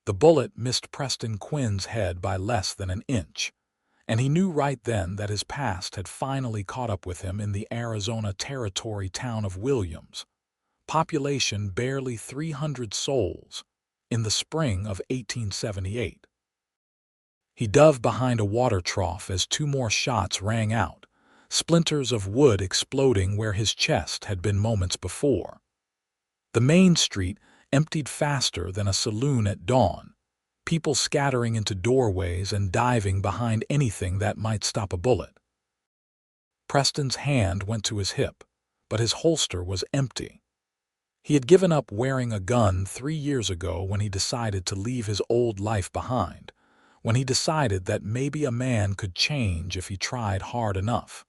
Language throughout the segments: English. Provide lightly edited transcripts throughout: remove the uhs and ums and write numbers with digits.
The bullet missed Preston Quinn's head by less than an inch, and he knew right then that his past had finally caught up with him in the Arizona Territory town of Williams, population barely 300 souls, in the spring of 1878. He dove behind a water trough as two more shots rang out, splinters of wood exploding where his chest had been moments before. The main street emptied faster than a saloon at dawn, people scattering into doorways and diving behind anything that might stop a bullet. Preston's hand went to his hip, but his holster was empty. He had given up wearing a gun 3 years ago when he decided to leave his old life behind, when he decided that maybe a man could change if he tried hard enough.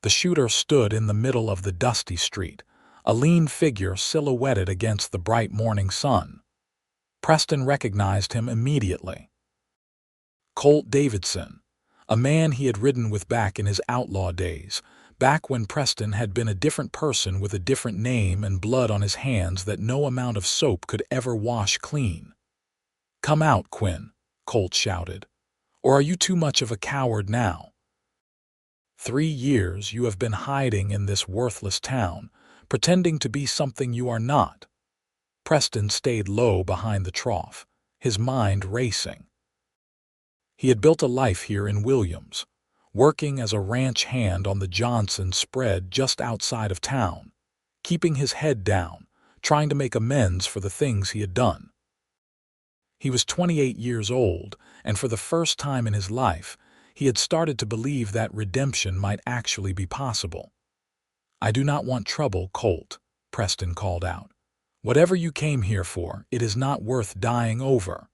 The shooter stood in the middle of the dusty street, a lean figure silhouetted against the bright morning sun. Preston recognized him immediately. Colt Davidson, a man he had ridden with back in his outlaw days, back when Preston had been a different person with a different name and blood on his hands that no amount of soap could ever wash clean. "Come out, Quinn," Colt shouted. "Or are you too much of a coward now? 3 years you have been hiding in this worthless town, pretending to be something you are not." Preston stayed low behind the trough, his mind racing. He had built a life here in Williams, working as a ranch hand on the Johnson spread just outside of town, keeping his head down, trying to make amends for the things he had done. He was 28 years old, and for the first time in his life, he had started to believe that redemption might actually be possible. "I do not want trouble, Colt," Preston called out. "Whatever you came here for, it is not worth dying over.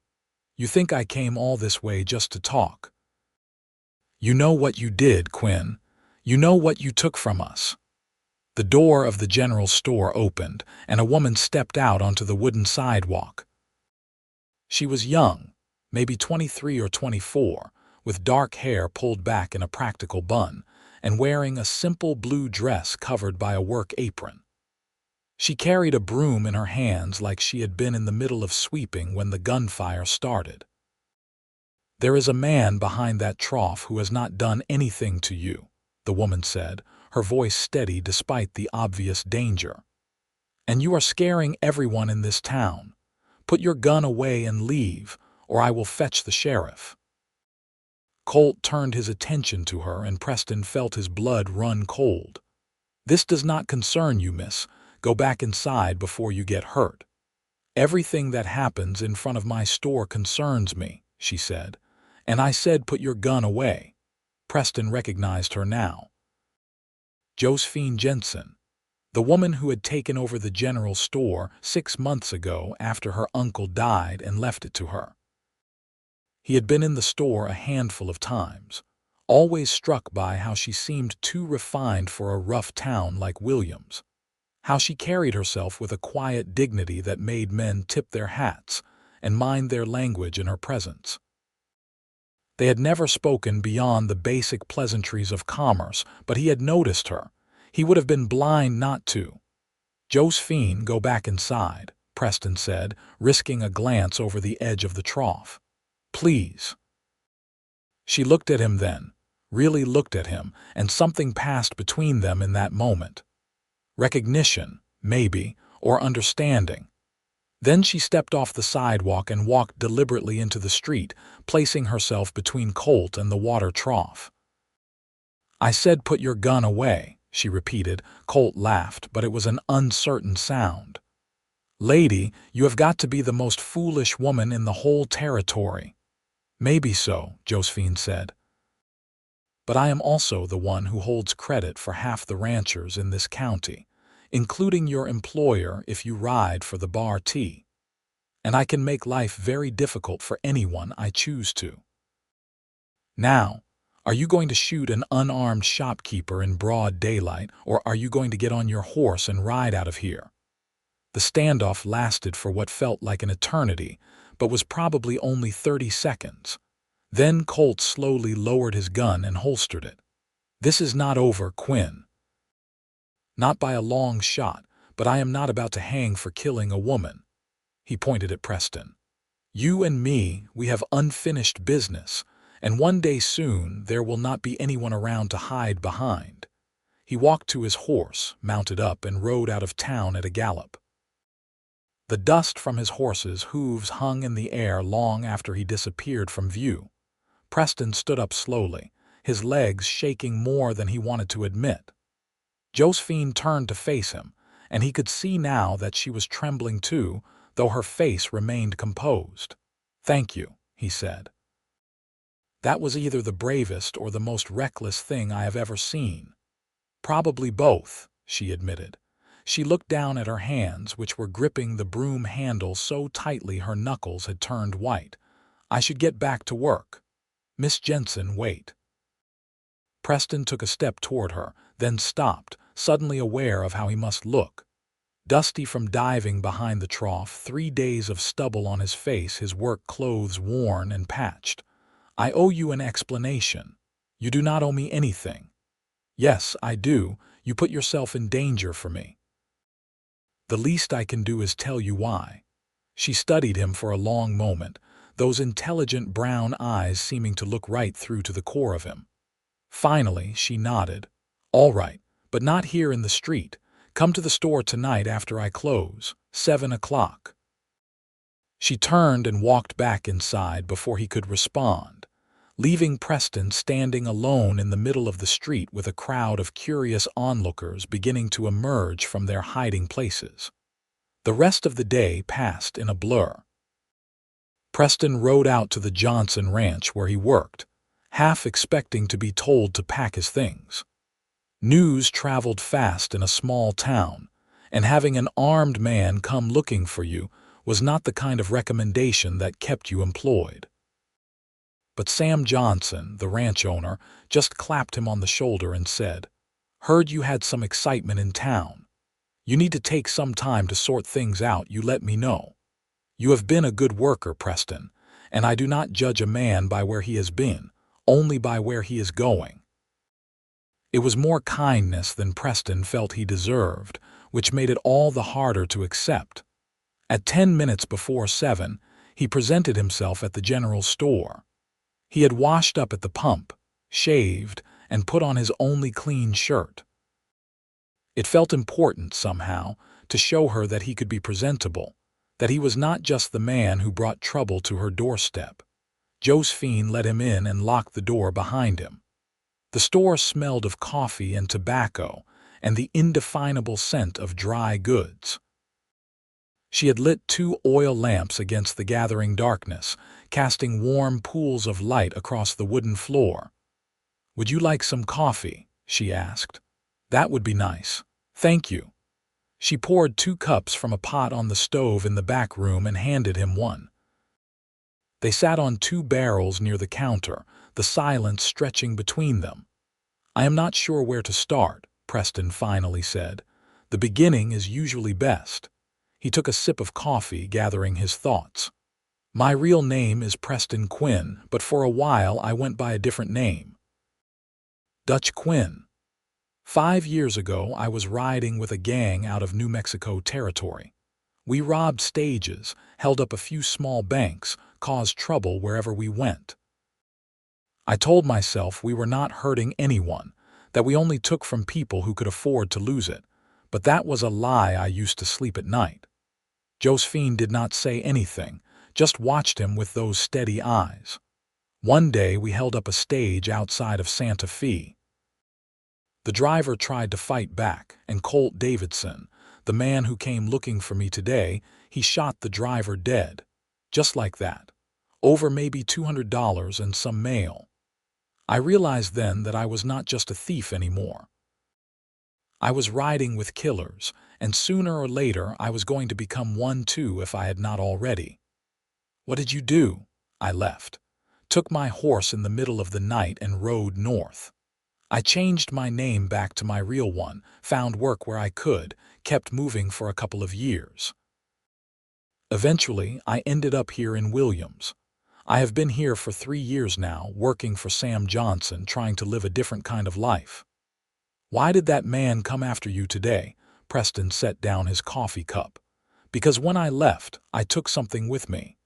You think I came all this way just to talk? You know what you did, Quinn. You know what you took from us." The door of the general store opened, and a woman stepped out onto the wooden sidewalk. She was young, maybe 23 or 24, with dark hair pulled back in a practical bun, and wearing a simple blue dress covered by a work apron. She carried a broom in her hands like she had been in the middle of sweeping when the gunfire started. "There is a man behind that trough who has not done anything to you," the woman said, her voice steady despite the obvious danger. "And you are scaring everyone in this town. Put your gun away and leave, or I will fetch the sheriff." Colt turned his attention to her, and Preston felt his blood run cold. "This does not concern you, miss. Go back inside before you get hurt." "Everything that happens in front of my store concerns me," she said. "And I said put your gun away." Preston recognized her now. Josephine Jensen, the woman who had taken over the general store 6 months ago after her uncle died and left it to her. He had been in the store a handful of times, always struck by how she seemed too refined for a rough town like Williams, how she carried herself with a quiet dignity that made men tip their hats and mind their language in her presence. They had never spoken beyond the basic pleasantries of commerce, but he had noticed her. He would have been blind not to. "Josephine, go back inside," Preston said, risking a glance over the edge of the trough. "Please." She looked at him then, really looked at him, and something passed between them in that moment. Recognition, maybe, or understanding. Then she stepped off the sidewalk and walked deliberately into the street, placing herself between Colt and the water trough. "I said put your gun away," she repeated. Colt laughed, but it was an uncertain sound. "Lady, you have got to be the most foolish woman in the whole territory." "Maybe so," Josephine said. "But I am also the one who holds credit for half the ranchers in this county, including your employer if you ride for the Bar T. And I can make life very difficult for anyone I choose to. Now, are you going to shoot an unarmed shopkeeper in broad daylight, or are you going to get on your horse and ride out of here?" The standoff lasted for what felt like an eternity, but was probably only 30 seconds. Then Colt slowly lowered his gun and holstered it. "This is not over, Quinn. Not by a long shot, but I am not about to hang for killing a woman." He pointed at Preston. You and me, we have unfinished business, and one day soon there will not be anyone around to hide behind." He walked to his horse, mounted up, and rode out of town at a gallop. The dust from his horse's hooves hung in the air long after he disappeared from view. Preston stood up slowly, his legs shaking more than he wanted to admit. Josephine turned to face him, and he could see now that she was trembling too, though her face remained composed. "Thank you," he said. "That was either the bravest or the most reckless thing I have ever seen." "Probably both," she admitted. She looked down at her hands, which were gripping the broom handle so tightly her knuckles had turned white. "I should get back to work. Miss Jensen, wait." Preston took a step toward her, then stopped, suddenly aware of how he must look. Dusty from diving behind the trough, 3 days of stubble on his face, his work clothes worn and patched. "I owe you an explanation." "You do not owe me anything." "Yes, I do. You put yourself in danger for me." "The least I can do is tell you why." She studied him for a long moment, those intelligent brown eyes seeming to look right through to the core of him. Finally, she nodded. "All right, but not here in the street. Come to the store tonight after I close, 7 o'clock. She turned and walked back inside before he could respond, leaving Preston standing alone in the middle of the street with a crowd of curious onlookers beginning to emerge from their hiding places. The rest of the day passed in a blur. Preston rode out to the Johnson ranch where he worked, half expecting to be told to pack his things. News traveled fast in a small town, and having an armed man come looking for you was not the kind of recommendation that kept you employed. But Sam Johnson, the ranch owner, just clapped him on the shoulder and said, "Heard you had some excitement in town. You need to take some time to sort things out. You let me know. You have been a good worker, Preston, and I do not judge a man by where he has been, only by where he is going." It was more kindness than Preston felt he deserved, which made it all the harder to accept. At 10 minutes before 7, he presented himself at the general store. He had washed up at the pump, shaved, and put on his only clean shirt. It felt important, somehow, to show her that he could be presentable, that he was not just the man who brought trouble to her doorstep. Josephine let him in and locked the door behind him. The store smelled of coffee and tobacco and the indefinable scent of dry goods. She had lit 2 oil lamps against the gathering darkness, casting warm pools of light across the wooden floor. "Would you like some coffee?" she asked. "That would be nice. Thank you." She poured 2 cups from a pot on the stove in the back room and handed him one. They sat on 2 barrels near the counter, the silence stretching between them. "I am not sure where to start," Preston finally said. "The beginning is usually best." He took a sip of coffee, gathering his thoughts. "My real name is Preston Quinn, but for a while I went by a different name. Dutch Quinn. 5 years ago I was riding with a gang out of New Mexico territory. We robbed stages, held up a few small banks, caused trouble wherever we went. I told myself we were not hurting anyone, that we only took from people who could afford to lose it, but that was a lie. I used to sleep at night." Josephine did not say anything, just watched him with those steady eyes. "One day we held up a stage outside of Santa Fe. The driver tried to fight back, and Colt Davidson, the man who came looking for me today, he shot the driver dead. Just like that. Over maybe $200 and some mail. I realized then that I was not just a thief anymore. I was riding with killers, and sooner or later I was going to become one too if I had not already. What did you do?" "I left. Took my horse in the middle of the night and rode north. I changed my name back to my real one, found work where I could, kept moving for a couple of years. Eventually, I ended up here in Williams. I have been here for 3 years now, working for Sam Johnson, trying to live a different kind of life." "Why did that man come after you today?" Preston set down his coffee cup. "Because when I left, I took something with me."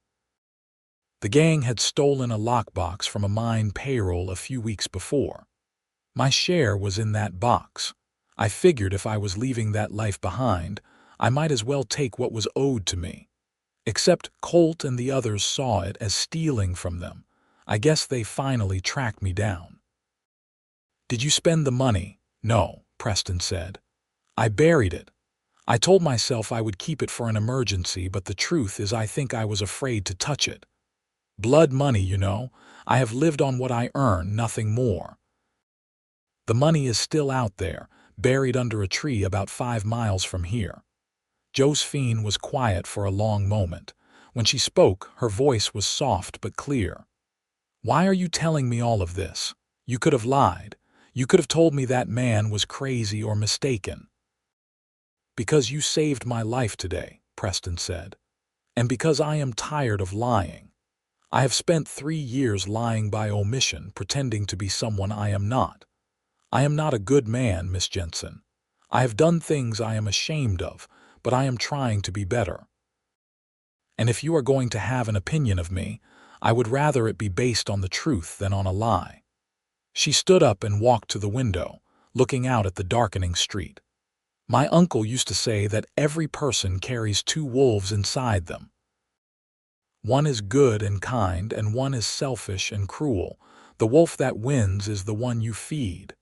The gang had stolen a lockbox from a mine payroll a few weeks before. My share was in that box. I figured if I was leaving that life behind, I might as well take what was owed to me. Except Colt and the others saw it as stealing from them. I guess they finally tracked me down. "Did you spend the money?" "No," Preston said. "I buried it. I told myself I would keep it for an emergency, but the truth is I think I was afraid to touch it. Blood money, you know. I have lived on what I earn, nothing more. The money is still out there, buried under a tree about 5 miles from here." Josephine was quiet for a long moment. When she spoke, her voice was soft but clear. "Why are you telling me all of this? You could have lied. You could have told me that man was crazy or mistaken." "Because you saved my life today," Preston said. "And because I am tired of lying. I have spent 3 years lying by omission, pretending to be someone I am not. I am not a good man, Miss Jensen. I have done things I am ashamed of, but I am trying to be better. And if you are going to have an opinion of me, I would rather it be based on the truth than on a lie." She stood up and walked to the window, looking out at the darkening street. "My uncle used to say that every person carries 2 wolves inside them. One is good and kind, and one is selfish and cruel. The wolf that wins is the one you feed.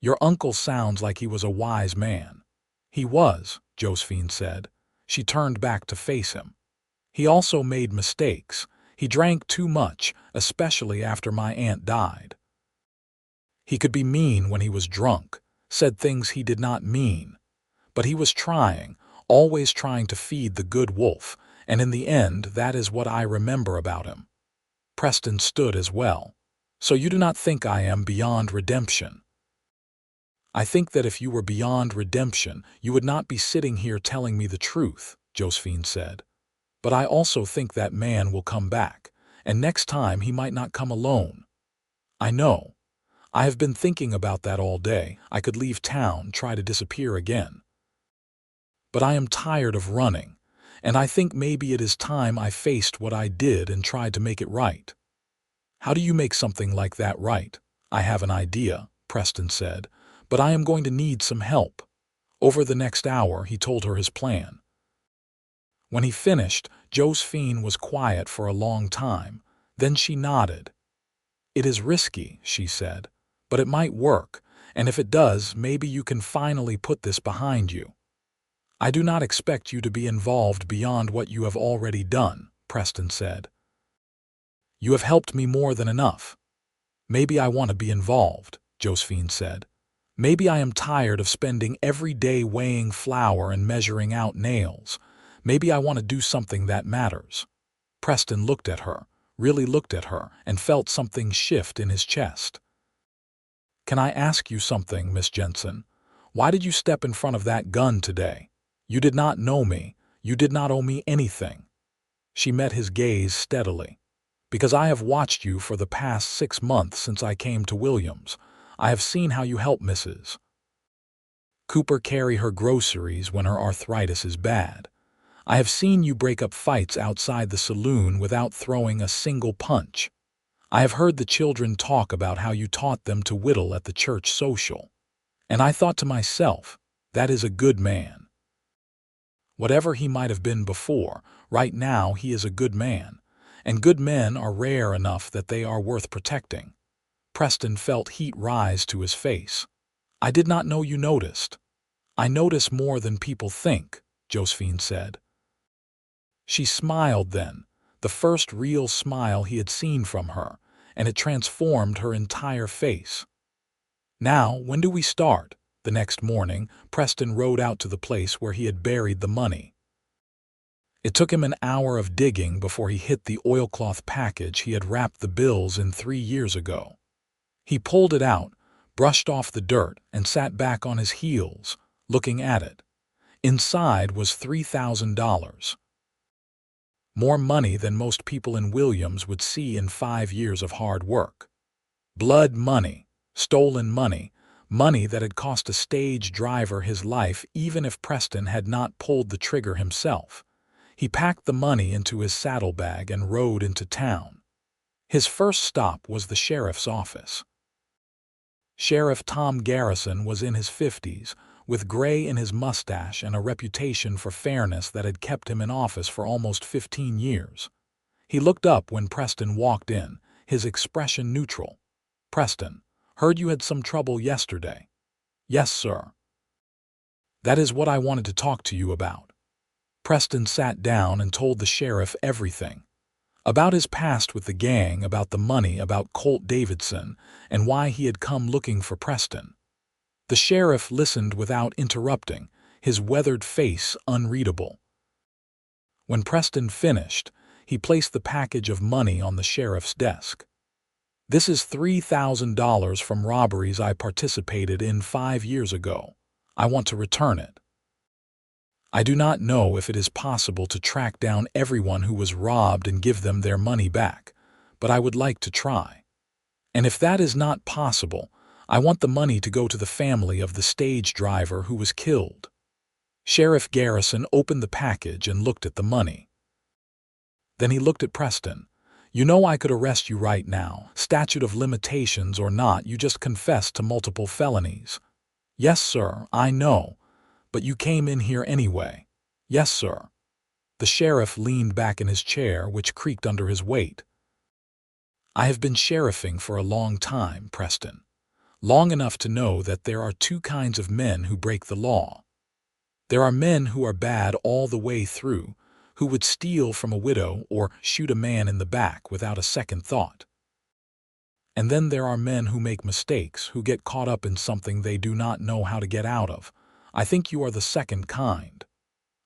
Your uncle sounds like he was a wise man." "He was," Josephine said. She turned back to face him. "He also made mistakes. He drank too much, especially after my aunt died. He could be mean when he was drunk, said things he did not mean. But he was trying, always trying to feed the good wolf, and in the end that is what I remember about him." Preston stood as well. "So you do not think I am beyond redemption?" "I think that if you were beyond redemption, you would not be sitting here telling me the truth," Josephine said. "But I also think that man will come back, and next time he might not come alone. I know. I have been thinking about that all day. I could leave town, try to disappear again. But I am tired of running, and I think maybe it is time I faced what I did and tried to make it right." "How do you make something like that right?" "I have an idea," Preston said, "but I am going to need some help." Over the next hour, he told her his plan. When he finished, Josephine was quiet for a long time. Then she nodded. "It is risky," she said, "but it might work, and if it does, maybe you can finally put this behind you." "I do not expect you to be involved beyond what you have already done," Preston said. "You have helped me more than enough." "Maybe I want to be involved," Josephine said. "Maybe I am tired of spending every day weighing flour and measuring out nails. Maybe I want to do something that matters." Preston looked at her, really looked at her, and felt something shift in his chest. "Can I ask you something, Miss Jensen? Why did you step in front of that gun today? You did not know me. You did not owe me anything." She met his gaze steadily. "Because I have watched you for the past 6 months since I came to Williams. I have seen how you help Mrs. Cooper carry her groceries when her arthritis is bad. I have seen you break up fights outside the saloon without throwing a single punch. I have heard the children talk about how you taught them to whittle at the church social. And I thought to myself, that is a good man. Whatever he might have been before, right now he is a good man. And good men are rare enough that they are worth protecting." Preston felt heat rise to his face. "I did not know you noticed." "I notice more than people think," Josephine said. She smiled then, the first real smile he had seen from her, and it transformed her entire face. "Now, when do we start?" The next morning, Preston rode out to the place where he had buried the money. It took him an hour of digging before he hit the oilcloth package he had wrapped the bills in 3 years ago. He pulled it out, brushed off the dirt, and sat back on his heels, looking at it. Inside was $3,000. More money than most people in Williams would see in 5 years of hard work. Blood money, stolen money, money that had cost a stage driver his life even if Preston had not pulled the trigger himself. He packed the money into his saddlebag and rode into town. His first stop was the sheriff's office. Sheriff Tom Garrison was in his 50s, with gray in his mustache and a reputation for fairness that had kept him in office for almost 15 years. He looked up when Preston walked in, his expression neutral. "Preston, heard you had some trouble yesterday." "Yes, sir." "That is what I wanted to talk to you about." Preston sat down and told the sheriff everything. About his past with the gang, about the money, about Colt Davidson, and why he had come looking for Preston. The sheriff listened without interrupting, his weathered face unreadable. When Preston finished, he placed the package of money on the sheriff's desk. "This is $3,000 from robberies I participated in 5 years ago. I want to return it. I do not know if it is possible to track down everyone who was robbed and give them their money back, but I would like to try. And if that is not possible, I want the money to go to the family of the stage driver who was killed." Sheriff Garrison opened the package and looked at the money. Then he looked at Preston. "You know I could arrest you right now, statute of limitations or not, you just confessed to multiple felonies." "Yes, sir, I know. But you came in here anyway." "Yes, sir." The sheriff leaned back in his chair, which creaked under his weight. "I have been sheriffing for a long time, Preston. Long enough to know that there are two kinds of men who break the law. There are men who are bad all the way through, who would steal from a widow or shoot a man in the back without a second thought. And then there are men who make mistakes, who get caught up in something they do not know how to get out of. I think you are the second kind.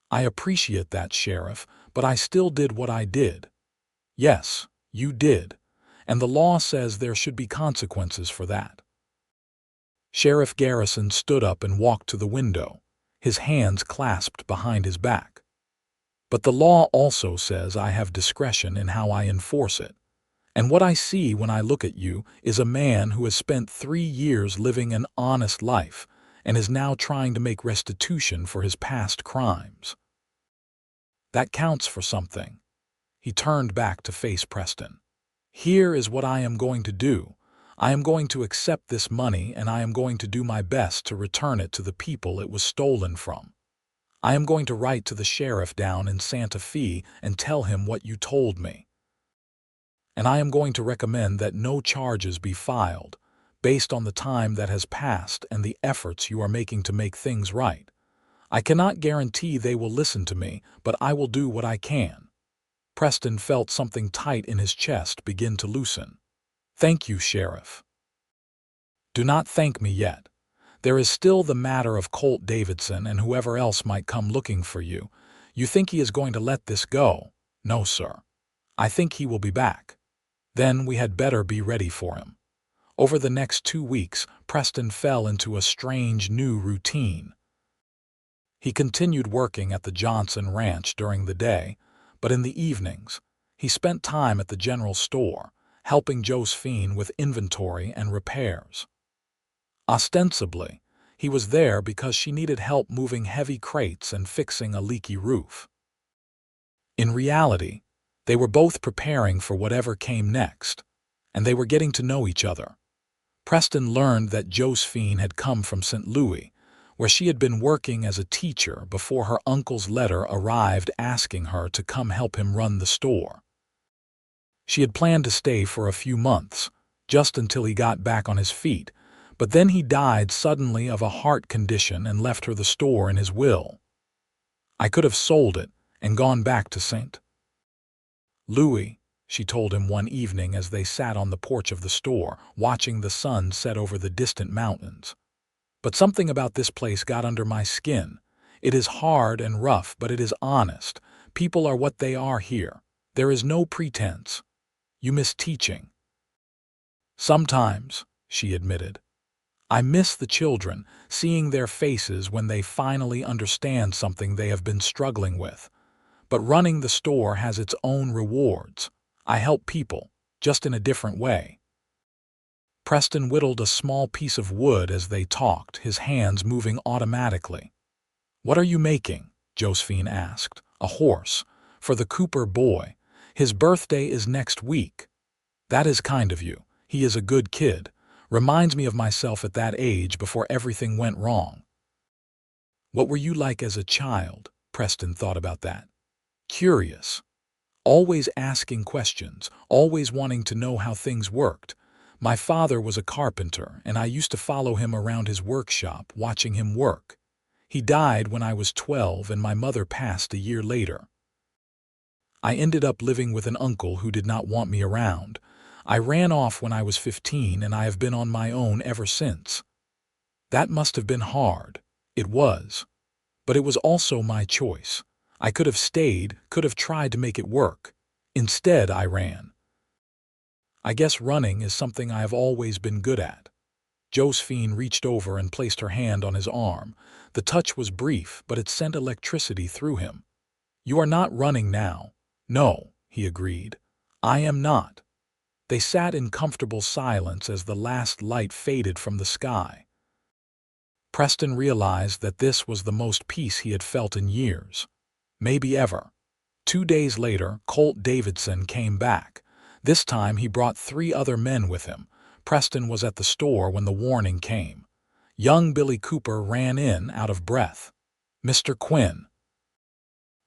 I appreciate that, Sheriff, but I still did what I did." "Yes, you did, and the law says there should be consequences for that." Sheriff Garrison stood up and walked to the window, his hands clasped behind his back. "But the law also says I have discretion in how I enforce it. And what I see when I look at you is a man who has spent 3 years living an honest life and is now trying to make restitution for his past crimes. That counts for something." He turned back to face Preston. "Here is what I am going to do. I am going to accept this money and I am going to do my best to return it to the people it was stolen from. I am going to write to the sheriff down in Santa Fe and tell him what you told me. And I am going to recommend that no charges be filed, based on the time that has passed and the efforts you are making to make things right. I cannot guarantee they will listen to me, but I will do what I can." Preston felt something tight in his chest begin to loosen. "Thank you, Sheriff." "Do not thank me yet. There is still the matter of Colt Davidson and whoever else might come looking for you. You think he is going to let this go?" "No, sir. I think he will be back." "Then we had better be ready for him." Over the next 2 weeks, Preston fell into a strange new routine. He continued working at the Johnson Ranch during the day, but in the evenings, he spent time at the general store, helping Josephine with inventory and repairs. Ostensibly, he was there because she needed help moving heavy crates and fixing a leaky roof. In reality, they were both preparing for whatever came next, and they were getting to know each other. Preston learned that Josephine had come from St. Louis, where she had been working as a teacher before her uncle's letter arrived asking her to come help him run the store. She had planned to stay for a few months, just until he got back on his feet, but then he died suddenly of a heart condition and left her the store in his will. "I could have sold it and gone back to St. Louis," she told him one evening as they sat on the porch of the store, watching the sun set over the distant mountains. "But something about this place got under my skin. It is hard and rough, but it is honest. People are what they are here. There is no pretense. You miss teaching." "Sometimes," she admitted. "I miss the children, seeing their faces when they finally understand something they have been struggling with. But running the store has its own rewards. I help people, just in a different way." Preston whittled a small piece of wood as they talked, his hands moving automatically. "What are you making?" Josephine asked. "A horse. For the Cooper boy. His birthday is next week. That is kind of you. He is a good kid. Reminds me of myself at that age before everything went wrong. What were you like as a child? Preston thought about that. Curious. Always asking questions, always wanting to know how things worked. My father was a carpenter, and I used to follow him around his workshop, watching him work. He died when I was 12, and my mother passed a year later. I ended up living with an uncle who did not want me around. I ran off when I was 15, and I have been on my own ever since. That must have been hard. It was. But it was also my choice. I could have stayed, could have tried to make it work. Instead, I ran. I guess running is something I have always been good at. Josephine reached over and placed her hand on his arm. The touch was brief, but it sent electricity through him. You are not running now. No, he agreed. I am not. They sat in comfortable silence as the last light faded from the sky. Preston realized that this was the most peace he had felt in years. Maybe ever. 2 days later, Colt Davidson came back. This time he brought 3 other men with him. Preston was at the store when the warning came. Young Billy Cooper ran in, out of breath. Mr. Quinn.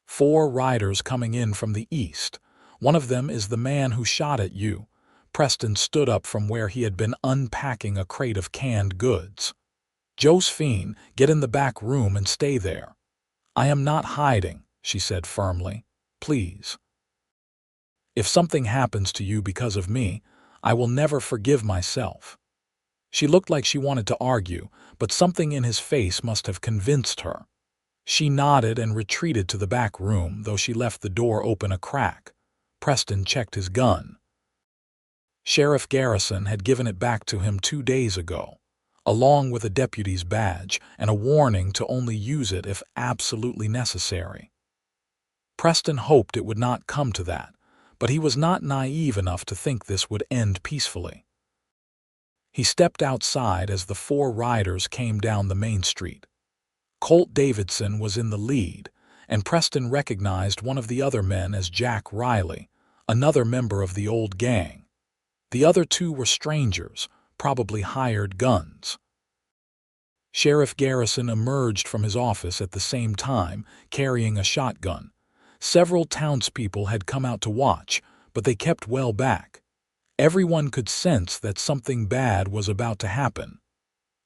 4 riders coming in from the east. One of them is the man who shot at you. Preston stood up from where he had been unpacking a crate of canned goods. Josephine, get in the back room and stay there. I am not hiding, she said firmly. Please. If something happens to you because of me, I will never forgive myself. She looked like she wanted to argue, but something in his face must have convinced her. She nodded and retreated to the back room, though she left the door open a crack. Preston checked his gun. Sheriff Garrison had given it back to him 2 days ago, along with a deputy's badge and a warning to only use it if absolutely necessary. Preston hoped it would not come to that, but he was not naive enough to think this would end peacefully. He stepped outside as the 4 riders came down the main street. Colt Davidson was in the lead, and Preston recognized one of the other men as Jack Riley, another member of the old gang. The other 2 were strangers, probably hired guns. Sheriff Garrison emerged from his office at the same time, carrying a shotgun. Several townspeople had come out to watch, but they kept well back. Everyone could sense that something bad was about to happen.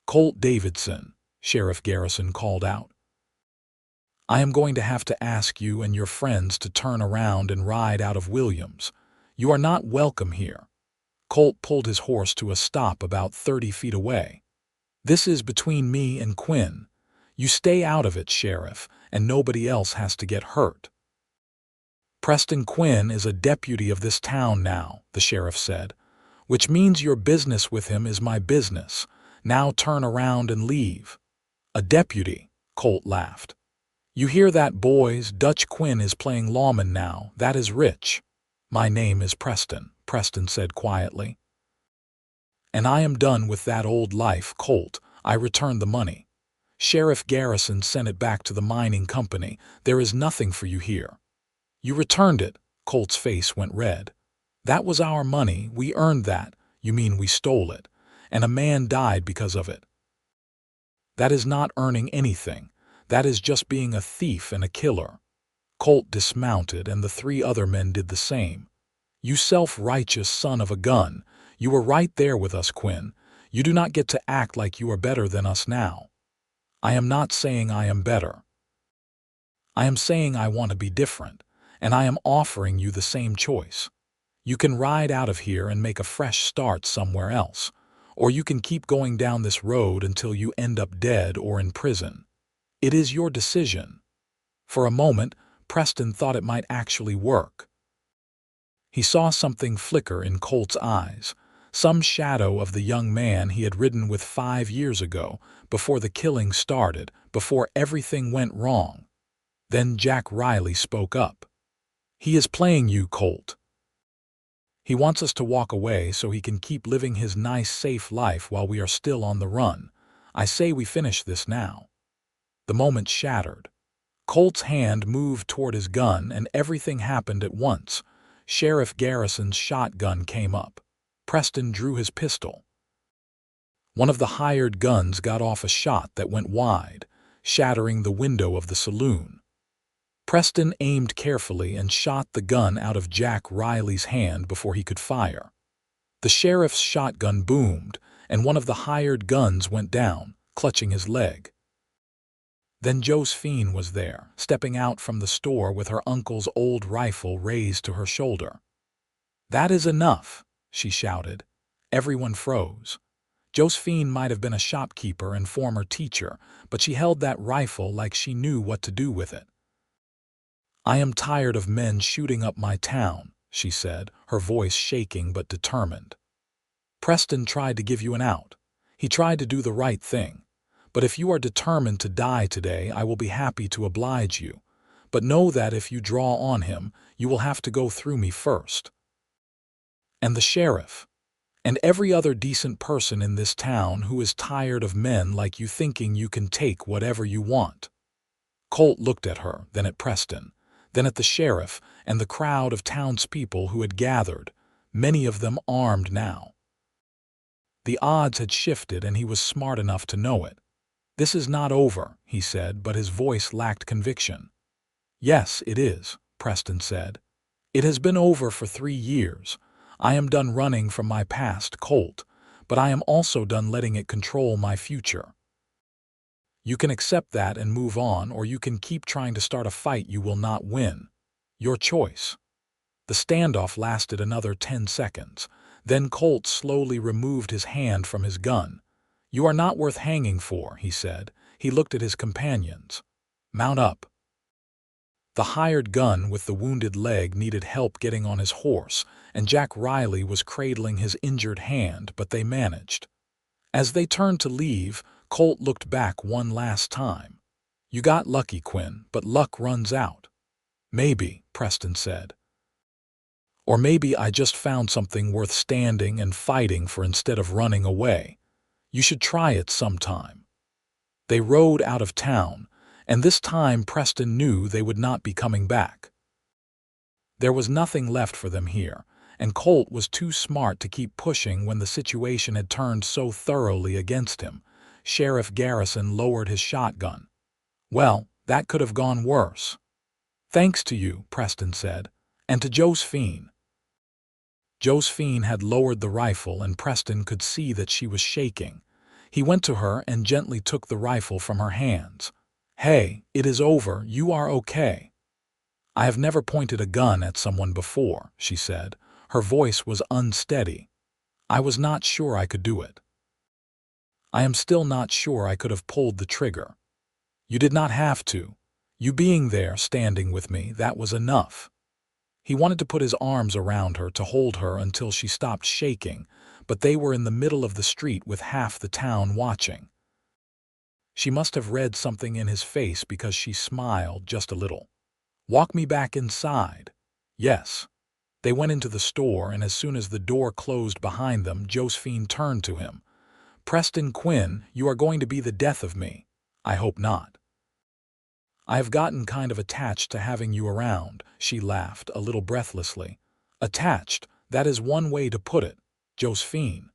Colt Davidson, Sheriff Garrison called out. I am going to have to ask you and your friends to turn around and ride out of Williams. You are not welcome here. Colt pulled his horse to a stop about 30 feet away. This is between me and Quinn. You stay out of it, Sheriff, and nobody else has to get hurt. Preston Quinn is a deputy of this town now, the sheriff said, which means your business with him is my business. Now turn around and leave. A deputy, Colt laughed. You hear that, boys? Dutch Quinn is playing lawman now. That is rich. My name is Preston, Preston said quietly. And I am done with that old life, Colt. I returned the money. Sheriff Garrison sent it back to the mining company. There is nothing for you here. You returned it. Colt's face went red. That was our money. We earned that. You mean we stole it. And a man died because of it. That is not earning anything. That is just being a thief and a killer. Colt dismounted, and the 3 other men did the same. You self-righteous son of a gun. You were right there with us, Quinn. You do not get to act like you are better than us now. I am not saying I am better. I am saying I want to be different, and I am offering you the same choice. You can ride out of here and make a fresh start somewhere else, or you can keep going down this road until you end up dead or in prison. It is your decision. For a moment, Preston thought it might actually work. He saw something flicker in Colt's eyes, some shadow of the young man he had ridden with 5 years ago, before the killing started, before everything went wrong. Then Jack Riley spoke up. He is playing you, Colt. He wants us to walk away so he can keep living his nice, safe life while we are still on the run. I say we finish this now. The moment shattered. Colt's hand moved toward his gun, and everything happened at once. Sheriff Garrison's shotgun came up. Preston drew his pistol. One of the hired guns got off a shot that went wide, shattering the window of the saloon. Preston aimed carefully and shot the gun out of Jack Riley's hand before he could fire. The sheriff's shotgun boomed, and one of the hired guns went down, clutching his leg. Then Josephine was there, stepping out from the store with her uncle's old rifle raised to her shoulder. "That is enough," she shouted. Everyone froze. Josephine might have been a shopkeeper and former teacher, but she held that rifle like she knew what to do with it. "I am tired of men shooting up my town," she said, her voice shaking but determined. "Preston tried to give you an out. He tried to do the right thing. But if you are determined to die today, I will be happy to oblige you. But know that if you draw on him, you will have to go through me first. And the sheriff, and every other decent person in this town who is tired of men like you thinking you can take whatever you want." Colt looked at her, then at Preston, then at the sheriff and the crowd of townspeople who had gathered, many of them armed now. The odds had shifted, and he was smart enough to know it. "This is not over," he said, but his voice lacked conviction. "Yes, it is," Preston said. "It has been over for 3 years. I am done running from my past, Colt, but I am also done letting it control my future. You can accept that and move on, or you can keep trying to start a fight you will not win. Your choice." The standoff lasted another 10 seconds. Then Colt slowly removed his hand from his gun. "You are not worth hanging for," he said. He looked at his companions. "Mount up." The hired gun with the wounded leg needed help getting on his horse, and Jack Riley was cradling his injured hand, but they managed. As they turned to leave, Colt looked back one last time. "You got lucky, Quinn, but luck runs out." "Maybe," Preston said. "Or maybe I just found something worth standing and fighting for instead of running away. You should try it sometime." They rode out of town, and this time Preston knew they would not be coming back. There was nothing left for them here, and Colt was too smart to keep pushing when the situation had turned so thoroughly against him. Sheriff Garrison lowered his shotgun. "Well, that could have gone worse." "Thanks to you," Preston said, "and to Josephine." Josephine had lowered the rifle, and Preston could see that she was shaking. He went to her and gently took the rifle from her hands. "Hey, it is over. You are okay." "I have never pointed a gun at someone before," she said. Her voice was unsteady. "I was not sure I could do it. I am still not sure I could have pulled the trigger. You did not have to. You being there, standing with me, that was enough." He wanted to put his arms around her to hold her until she stopped shaking, but they were in the middle of the street with half the town watching. She must have read something in his face because she smiled just a little. "Walk me back inside." "Yes." They went into the store, and as soon as the door closed behind them, Josephine turned to him. "Preston Quinn, you are going to be the death of me." "I hope not." "I have gotten kind of attached to having you around," she laughed, a little breathlessly. "Attached, that is one way to put it, Josephine."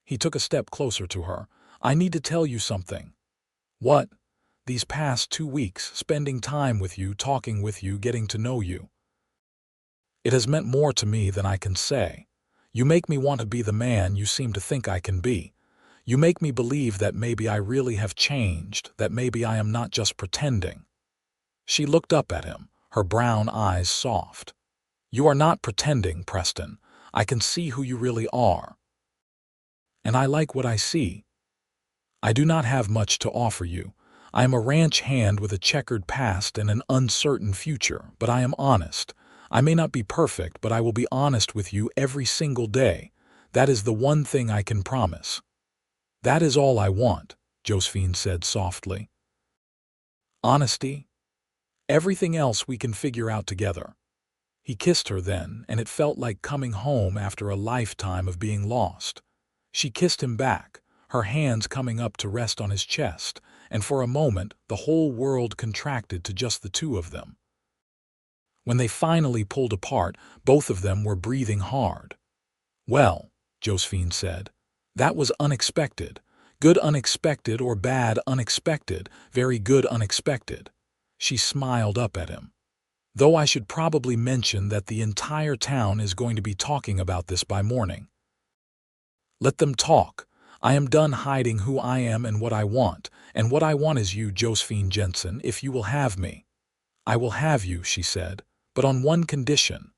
He took a step closer to her. "I need to tell you something." "What?" "These past 2 weeks, spending time with you, talking with you, getting to know you. It has meant more to me than I can say. You make me want to be the man you seem to think I can be. You make me believe that maybe I really have changed, that maybe I am not just pretending." She looked up at him, her brown eyes soft. "You are not pretending, Preston. I can see who you really are. And I like what I see. I do not have much to offer you. I am a ranch hand with a checkered past and an uncertain future, but I am honest. I may not be perfect, but I will be honest with you every single day. That is the one thing I can promise." "That is all I want," Josephine said softly. "Honesty? Everything else we can figure out together." He kissed her then, and it felt like coming home after a lifetime of being lost. She kissed him back, her hands coming up to rest on his chest, and for a moment the whole world contracted to just the two of them. When they finally pulled apart, both of them were breathing hard. "Well," Josephine said, "that was unexpected. Good unexpected or bad unexpected, very good unexpected." She smiled up at him. "Though I should probably mention that the entire town is going to be talking about this by morning." "Let them talk. I am done hiding who I am and what I want is you, Josephine Jensen, if you will have me." "I will have you," she said, "but on one condition."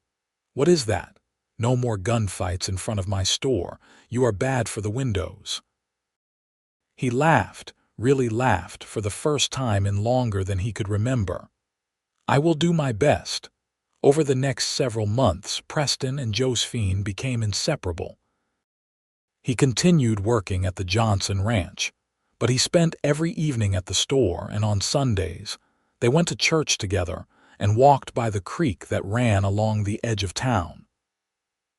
"What is that?" "No more gunfights in front of my store. You are bad for the windows." He laughed, really laughed, for the first time in longer than he could remember. "I will do my best." Over the next several months, Preston and Josephine became inseparable. He continued working at the Johnson Ranch, but he spent every evening at the store, and on Sundays they went to church together and walked by the creek that ran along the edge of town.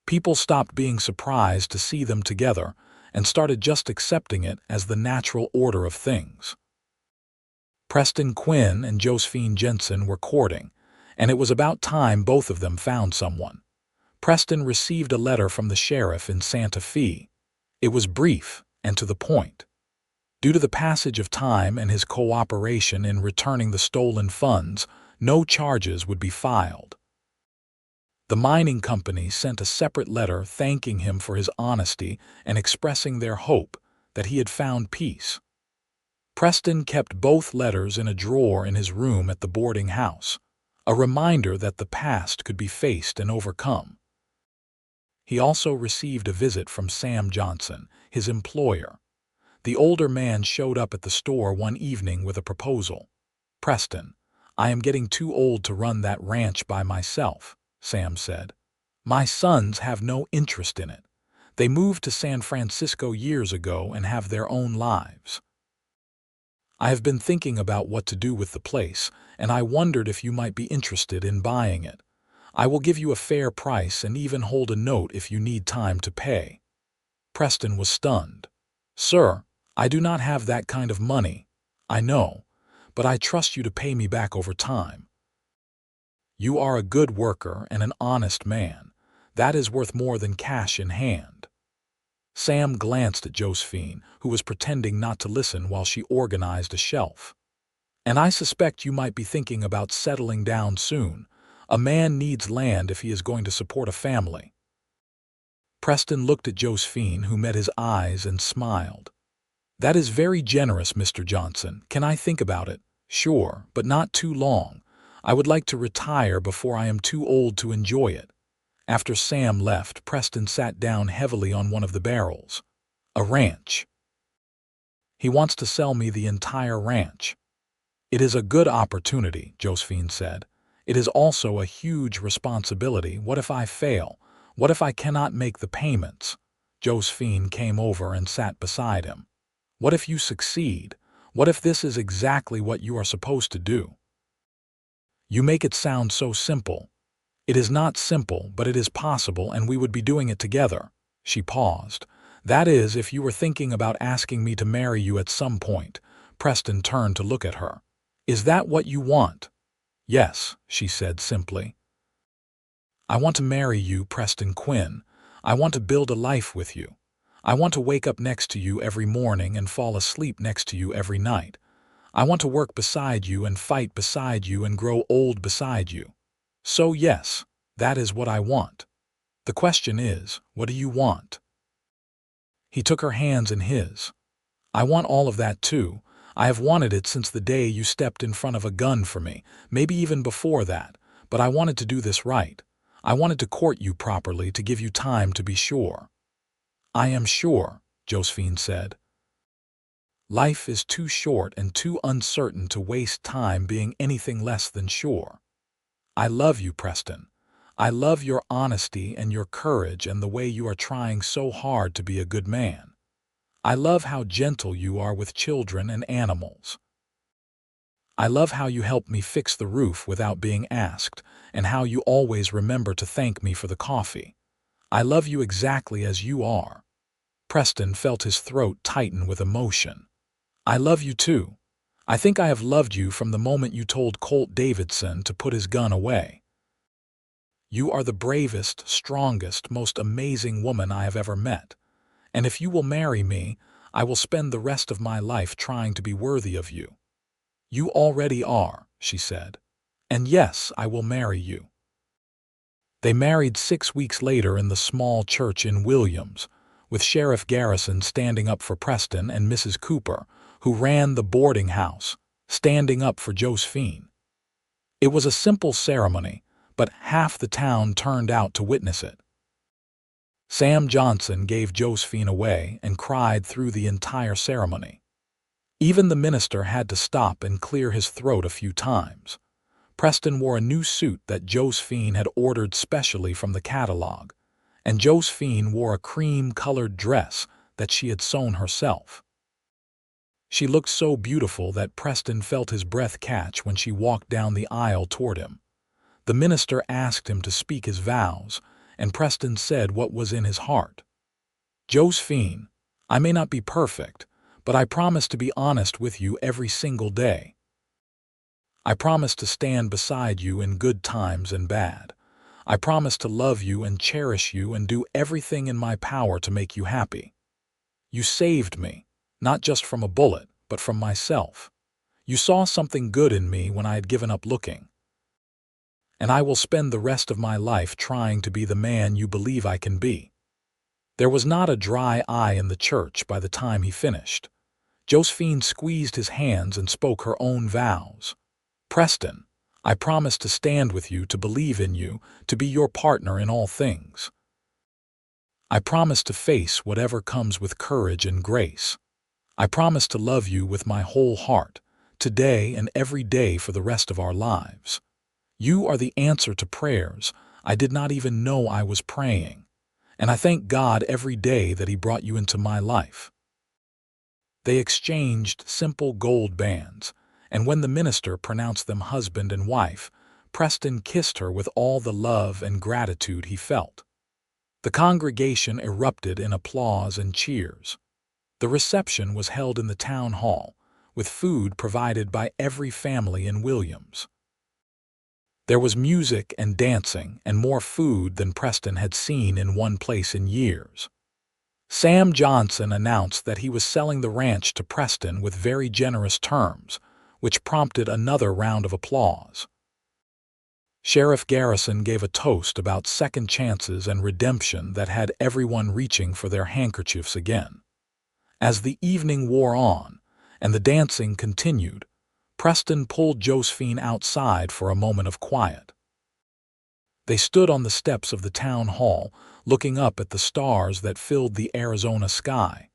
People stopped being surprised to see them together and started just accepting it as the natural order of things. Preston Quinn and Josephine Jensen were courting, and it was about time both of them found someone. Preston received a letter from the sheriff in Santa Fe. It was brief and to the point. Due to the passage of time and his cooperation in returning the stolen funds, no charges would be filed. The mining company sent a separate letter thanking him for his honesty and expressing their hope that he had found peace. Preston kept both letters in a drawer in his room at the boarding house, a reminder that the past could be faced and overcome. He also received a visit from Sam Johnson, his employer. The older man showed up at the store one evening with a proposal. "Preston, I am getting too old to run that ranch by myself," Sam said. "My sons have no interest in it. They moved to San Francisco years ago and have their own lives. I have been thinking about what to do with the place, and I wondered if you might be interested in buying it. I will give you a fair price and even hold a note if you need time to pay." Preston was stunned. "Sir, I do not have that kind of money. I know, but I trust you to pay me back over time. You are a good worker and an honest man. That is worth more than cash in hand." Sam glanced at Josephine, who was pretending not to listen while she organized a shelf. "And I suspect you might be thinking about settling down soon. A man needs land if he is going to support a family." Preston looked at Josephine, who met his eyes and smiled. "That is very generous, Mr. Johnson. Can I think about it?" "Sure, but not too long. I would like to retire before I am too old to enjoy it." After Sam left, Preston sat down heavily on one of the barrels. "A ranch. He wants to sell me the entire ranch." "It is a good opportunity," Josephine said. "It is also a huge responsibility. What if I fail? What if I cannot make the payments?" Josephine came over and sat beside him. "What if you succeed? What if this is exactly what you are supposed to do?" "You make it sound so simple." "It is not simple, but it is possible, and we would be doing it together." She paused. "That is, if you were thinking about asking me to marry you at some point." Preston turned to look at her. "Is that what you want?" "Yes," she said simply. "I want to marry you, Preston Quinn. I want to build a life with you. I want to wake up next to you every morning and fall asleep next to you every night. I want to work beside you and fight beside you and grow old beside you. So yes, that is what I want. The question is, what do you want?" He took her hands in his. "I want all of that too. I have wanted it since the day you stepped in front of a gun for me, maybe even before that, but I wanted to do this right. I wanted to court you properly, to give you time to be sure." "I am sure," Josephine said. "Life is too short and too uncertain to waste time being anything less than sure. I love you, Preston. I love your honesty and your courage and the way you are trying so hard to be a good man. I love how gentle you are with children and animals. I love how you helped me fix the roof without being asked, and how you always remember to thank me for the coffee. I love you exactly as you are." Preston felt his throat tighten with emotion. "I love you too. I think I have loved you from the moment you told Colt Davidson to put his gun away. You are the bravest, strongest, most amazing woman I have ever met, and if you will marry me, I will spend the rest of my life trying to be worthy of you. You already are, she said. And yes, I will marry you. They married 6 weeks later in the small church in Williams, with Sheriff Garrison standing up for Preston and Mrs. Cooper, who ran the boarding house, standing up for Josephine. It was a simple ceremony, but half the town turned out to witness it. Sam Johnson gave Josephine away and cried through the entire ceremony. Even the minister had to stop and clear his throat a few times. Preston wore a new suit that Josephine had ordered specially from the catalog, and Josephine wore a cream-colored dress that she had sewn herself. She looked so beautiful that Preston felt his breath catch when she walked down the aisle toward him. The minister asked him to speak his vows, and Preston said what was in his heart. Josephine, I may not be perfect, but I promise to be honest with you every single day. I promise to stand beside you in good times and bad. I promise to love you and cherish you and do everything in my power to make you happy. You saved me, not just from a bullet, but from myself. You saw something good in me when I had given up looking. And I will spend the rest of my life trying to be the man you believe I can be. There was not a dry eye in the church by the time he finished. Josephine squeezed his hands and spoke her own vows. Preston, I promise to stand with you, to believe in you, to be your partner in all things. I promise to face whatever comes with courage and grace. I promise to love you with my whole heart, today and every day for the rest of our lives. You are the answer to prayers I did not even know I was praying, and I thank God every day that He brought you into my life. They exchanged simple gold bands, and when the minister pronounced them husband and wife, Preston kissed her with all the love and gratitude he felt. The congregation erupted in applause and cheers. The reception was held in the town hall, with food provided by every family in Williams. There was music and dancing and more food than Preston had seen in one place in years. Sam Johnson announced that he was selling the ranch to Preston with very generous terms, which prompted another round of applause. Sheriff Garrison gave a toast about second chances and redemption that had everyone reaching for their handkerchiefs again. As the evening wore on and the dancing continued, Preston pulled Josephine outside for a moment of quiet. They stood on the steps of the town hall, looking up at the stars that filled the Arizona sky.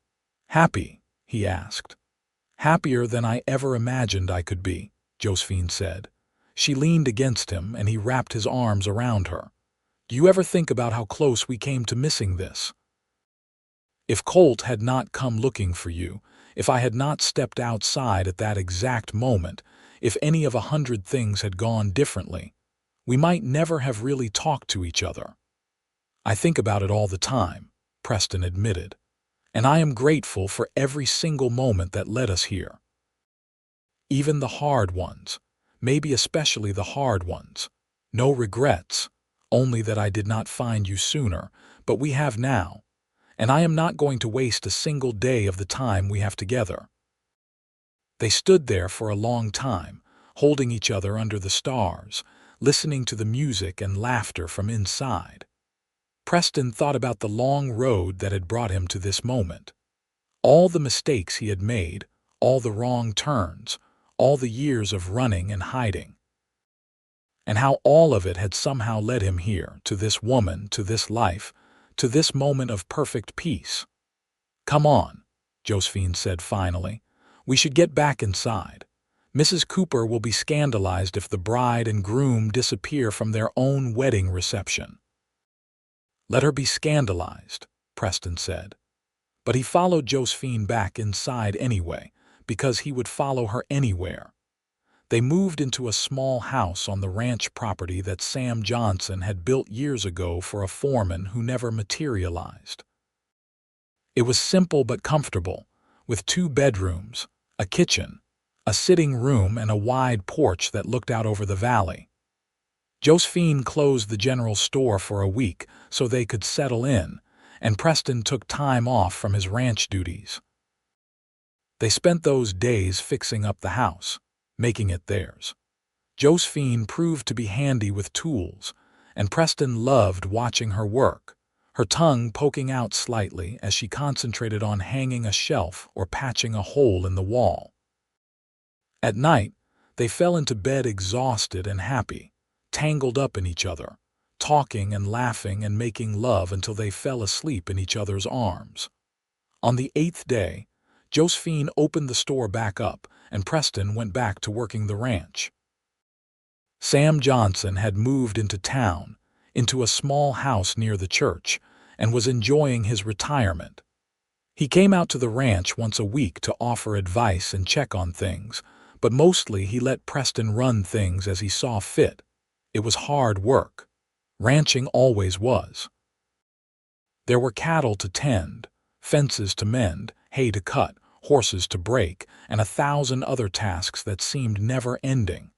"Happy?" he asked. "Happier than I ever imagined I could be," Josephine said. She leaned against him and he wrapped his arms around her. "Do you ever think about how close we came to missing this? If Colt had not come looking for you, if I had not stepped outside at that exact moment, if any of 100 things had gone differently, we might never have really talked to each other." "I think about it all the time," Preston admitted, "and I am grateful for every single moment that led us here. Even the hard ones, maybe especially the hard ones. No regrets, only that I did not find you sooner, but we have now, and I am not going to waste a single day of the time we have together." They stood there for a long time, holding each other under the stars, listening to the music and laughter from inside. Preston thought about the long road that had brought him to this moment. All the mistakes he had made, all the wrong turns, all the years of running and hiding. And how all of it had somehow led him here, to this woman, to this life, to this moment of perfect peace. "Come on," Josephine said finally. "We should get back inside. Mrs. Cooper will be scandalized if the bride and groom disappear from their own wedding reception." "Let her be scandalized," Preston said. But he followed Josephine back inside anyway, because he would follow her anywhere. They moved into a small house on the ranch property that Sam Johnson had built years ago for a foreman who never materialized. It was simple but comfortable, with 2 bedrooms, a kitchen, a sitting room and a wide porch that looked out over the valley. Josephine closed the general store for a week so they could settle in, and Preston took time off from his ranch duties. They spent those days fixing up the house, making it theirs. Josephine proved to be handy with tools, and Preston loved watching her work, her tongue poking out slightly as she concentrated on hanging a shelf or patching a hole in the wall. At night, they fell into bed exhausted and happy, tangled up in each other, talking and laughing and making love until they fell asleep in each other's arms. On the 8th day, Josephine opened the store back up, and Preston went back to working the ranch. Sam Johnson had moved into town, into a small house near the church, and was enjoying his retirement. He came out to the ranch once a week to offer advice and check on things, but mostly he let Preston run things as he saw fit. It was hard work. Ranching always was. There were cattle to tend, fences to mend, hay to cut, horses to break, and 1,000 other tasks that seemed never-ending.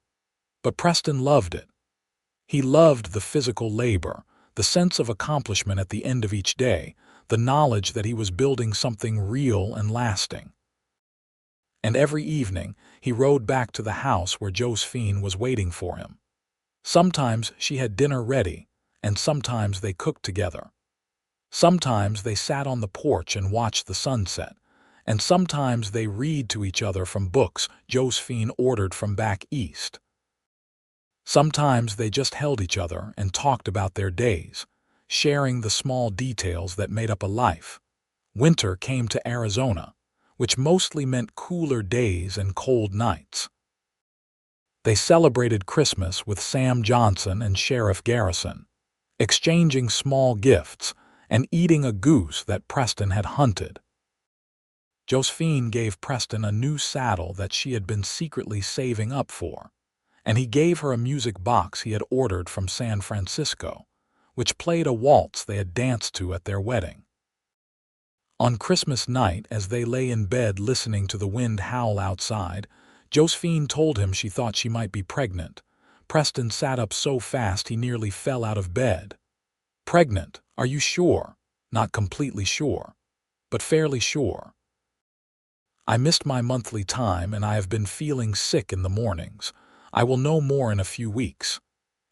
But Preston loved it. He loved the physical labor, the sense of accomplishment at the end of each day, the knowledge that he was building something real and lasting. And every evening, he rode back to the house where Josephine was waiting for him. Sometimes she had dinner ready, and sometimes they cooked together. Sometimes they sat on the porch and watched the sunset, and sometimes they read to each other from books Josephine ordered from back east. Sometimes they just held each other and talked about their days, sharing the small details that made up a life. Winter came to Arizona, which mostly meant cooler days and cold nights. They celebrated Christmas with Sam Johnson and Sheriff Garrison, exchanging small gifts and eating a goose that Preston had hunted. Josephine gave Preston a new saddle that she had been secretly saving up for, and he gave her a music box he had ordered from San Francisco, which played a waltz they had danced to at their wedding. On Christmas night, as they lay in bed listening to the wind howl outside, Josephine told him she thought she might be pregnant. Preston sat up so fast he nearly fell out of bed. "Pregnant, are you sure?" "Not completely sure, but fairly sure. I missed my monthly time and I have been feeling sick in the mornings. I will know more in a few weeks."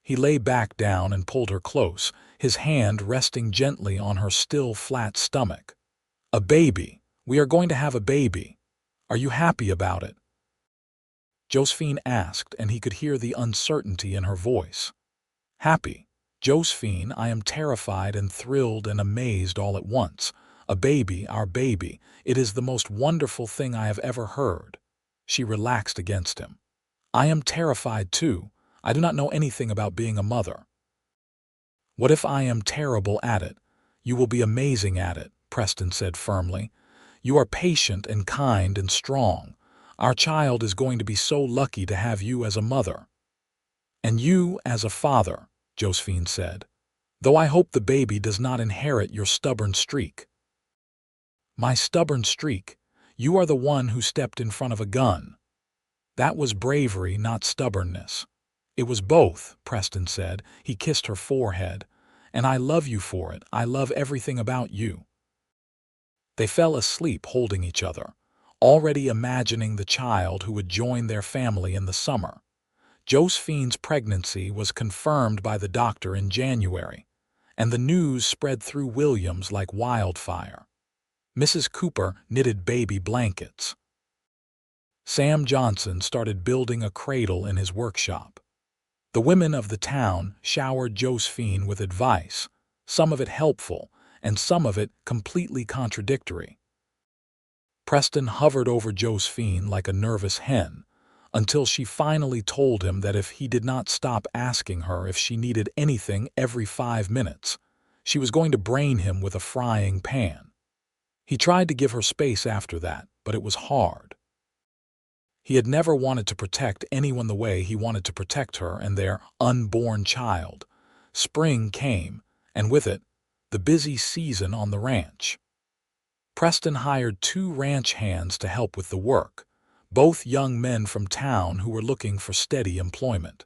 He lay back down and pulled her close, his hand resting gently on her still flat stomach. "A baby. We are going to have a baby. Are you happy about it?" Josephine asked, and he could hear the uncertainty in her voice. "Happy? Josephine, I am terrified and thrilled and amazed all at once. A baby, our baby. It is the most wonderful thing I have ever heard." She relaxed against him. "I am terrified too. I do not know anything about being a mother." "What if I am terrible at it? You will be amazing at it," Preston said firmly. "You are patient and kind and strong. Our child is going to be so lucky to have you as a mother." "And you as a father," Josephine said, "though I hope the baby does not inherit your stubborn streak." "My stubborn streak? You are the one who stepped in front of a gun." "That was bravery, not stubbornness." "It was both," Preston said. He kissed her forehead. "And I love you for it. I love everything about you." They fell asleep holding each other, already imagining the child who would join their family in the summer. Josephine's pregnancy was confirmed by the doctor in January, and the news spread through Williams like wildfire. Mrs. Cooper knitted baby blankets. Sam Johnson started building a cradle in his workshop. The women of the town showered Josephine with advice, some of it helpful, and some of it completely contradictory. Preston hovered over Josephine like a nervous hen, until she finally told him that if he did not stop asking her if she needed anything every 5 minutes, she was going to brain him with a frying pan. He tried to give her space after that, but it was hard. He had never wanted to protect anyone the way he wanted to protect her and their unborn child. Spring came, and with it, the busy season on the ranch. Preston hired 2 ranch hands to help with the work, both young men from town who were looking for steady employment.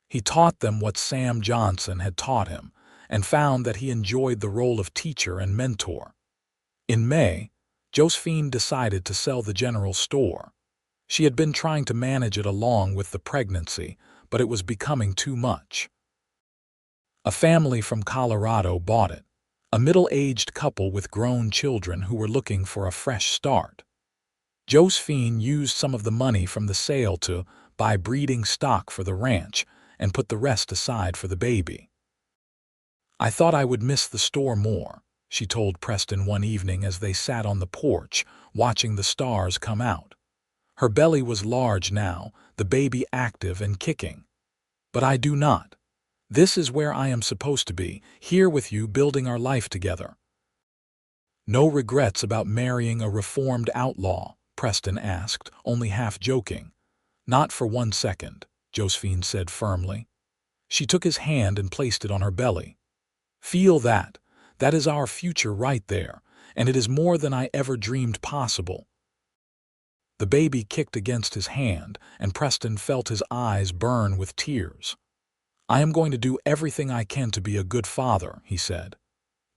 He taught them what Sam Johnson had taught him, and found that he enjoyed the role of teacher and mentor. In May, Josephine decided to sell the general store. She had been trying to manage it along with the pregnancy, but it was becoming too much. A family from Colorado bought it, a middle-aged couple with grown children who were looking for a fresh start. Josephine used some of the money from the sale to buy breeding stock for the ranch and put the rest aside for the baby. "I thought I would miss the store more," she told Preston one evening as they sat on the porch, watching the stars come out. Her belly was large now, the baby active and kicking. "But I do not. This is where I am supposed to be, here with you building our life together." "No regrets about marrying a reformed outlaw?" Preston asked, only half joking. "Not for 1 second," Josephine said firmly. She took his hand and placed it on her belly. "Feel that. That is our future right there, and it is more than I ever dreamed possible." The baby kicked against his hand, and Preston felt his eyes burn with tears. "I am going to do everything I can to be a good father," he said.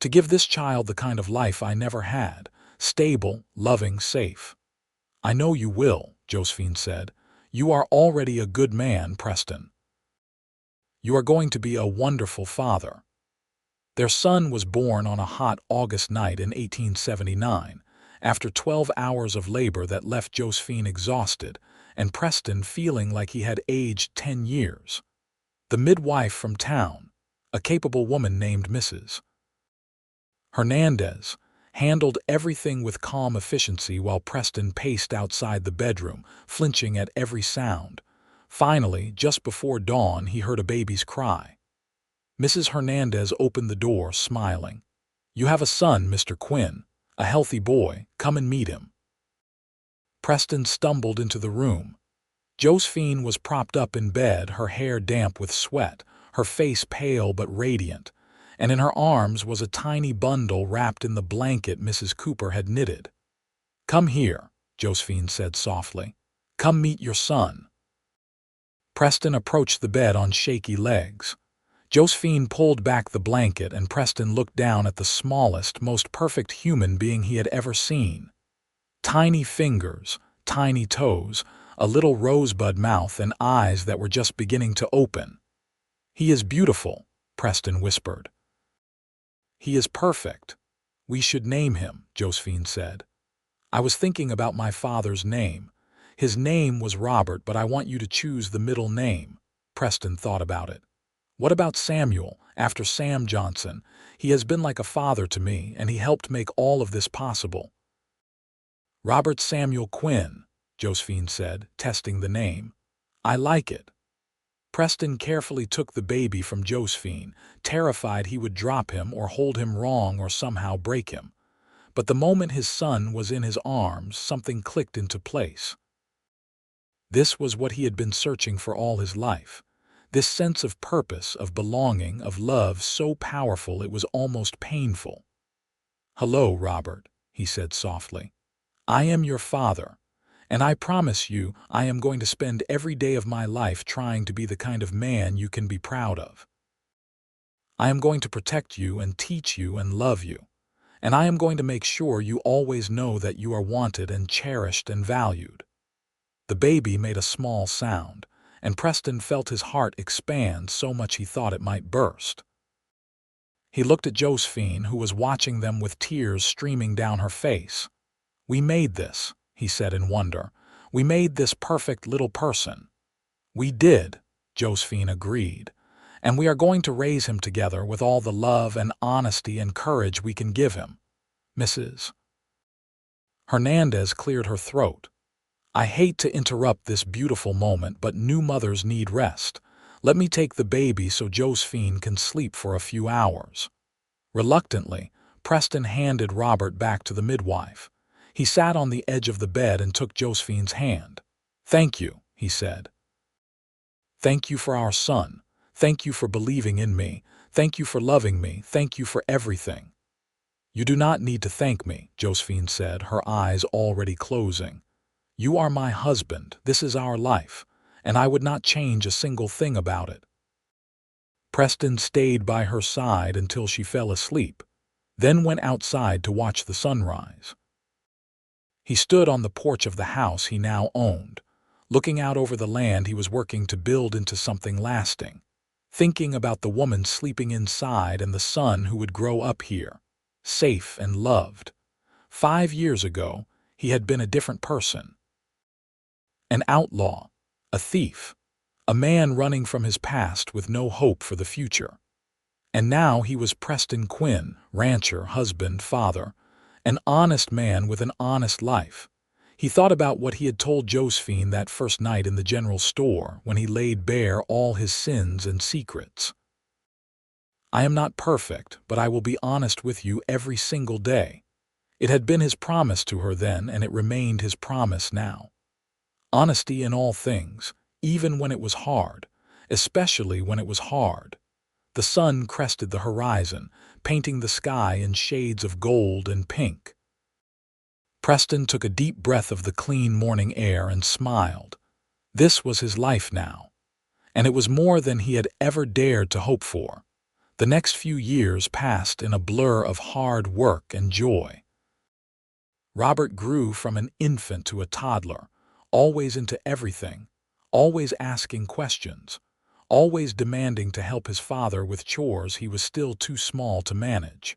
"To give this child the kind of life I never had, stable, loving, safe." "I know you will," Josephine said. "You are already a good man, Preston. You are going to be a wonderful father." Their son was born on a hot August night in 1879, after 12 hours of labor that left Josephine exhausted and Preston feeling like he had aged 10 years. The midwife from town, a capable woman named Mrs. Hernandez, handled everything with calm efficiency while Preston paced outside the bedroom, flinching at every sound. Finally, just before dawn, he heard a baby's cry. Mrs. Hernandez opened the door, smiling. "You have a son, Mr. Quinn, a healthy boy. Come and meet him." Preston stumbled into the room. Josephine was propped up in bed, her hair damp with sweat, her face pale but radiant, and in her arms was a tiny bundle wrapped in the blanket Mrs. Cooper had knitted. "Come here," Josephine said softly. "Come meet your son." Preston approached the bed on shaky legs. Josephine pulled back the blanket and Preston looked down at the smallest, most perfect human being he had ever seen. Tiny fingers, tiny toes, a little rosebud mouth and eyes that were just beginning to open. "He is beautiful," Preston whispered. "He is perfect. We should name him," Josephine said. "I was thinking about my father's name. His name was Robert, but I want you to choose the middle name." Preston thought about it. "What about Samuel, after Sam Johnson? He has been like a father to me, and he helped make all of this possible." "Robert Samuel Quinn," Josephine said, testing the name. "I like it." Preston carefully took the baby from Josephine, terrified he would drop him or hold him wrong or somehow break him. But the moment his son was in his arms, something clicked into place. This was what he had been searching for all his life. This sense of purpose, of belonging, of love so powerful it was almost painful. "Hello, Robert," he said softly. "I am your father, and I promise you I am going to spend every day of my life trying to be the kind of man you can be proud of. I am going to protect you and teach you and love you, and I am going to make sure you always know that you are wanted and cherished and valued." The baby made a small sound, and Preston felt his heart expand so much he thought it might burst. He looked at Josephine, who was watching them with tears streaming down her face. "We made this," he said in wonder. "We made this perfect little person." "We did," Josephine agreed. "And we are going to raise him together with all the love and honesty and courage we can give him." Mrs. Hernandez cleared her throat. "I hate to interrupt this beautiful moment, but new mothers need rest. Let me take the baby so Josephine can sleep for a few hours." Reluctantly, Preston handed Robert back to the midwife. He sat on the edge of the bed and took Josephine's hand. "Thank you," he said. "Thank you for our son. Thank you for believing in me. Thank you for loving me. Thank you for everything." "You do not need to thank me," Josephine said, her eyes already closing. You are my husband, this is our life, and I would not change a single thing about it." Preston stayed by her side until she fell asleep, then went outside to watch the sunrise. He stood on the porch of the house he now owned, looking out over the land he was working to build into something lasting, thinking about the woman sleeping inside and the son who would grow up here, safe and loved. 5 years ago, he had been a different person. An outlaw, a thief, a man running from his past with no hope for the future. And now he was Preston Quinn, rancher, husband, father, an honest man with an honest life. He thought about what he had told Josephine that first night in the general store when he laid bare all his sins and secrets. "I am not perfect, but I will be honest with you every single day." It had been his promise to her then, and it remained his promise now. Honesty in all things, even when it was hard, especially when it was hard. The sun crested the horizon, painting the sky in shades of gold and pink. Preston took a deep breath of the clean morning air and smiled. This was his life now, and it was more than he had ever dared to hope for. The next few years passed in a blur of hard work and joy. Robert grew from an infant to a toddler, always into everything, always asking questions, always demanding to help his father with chores he was still too small to manage.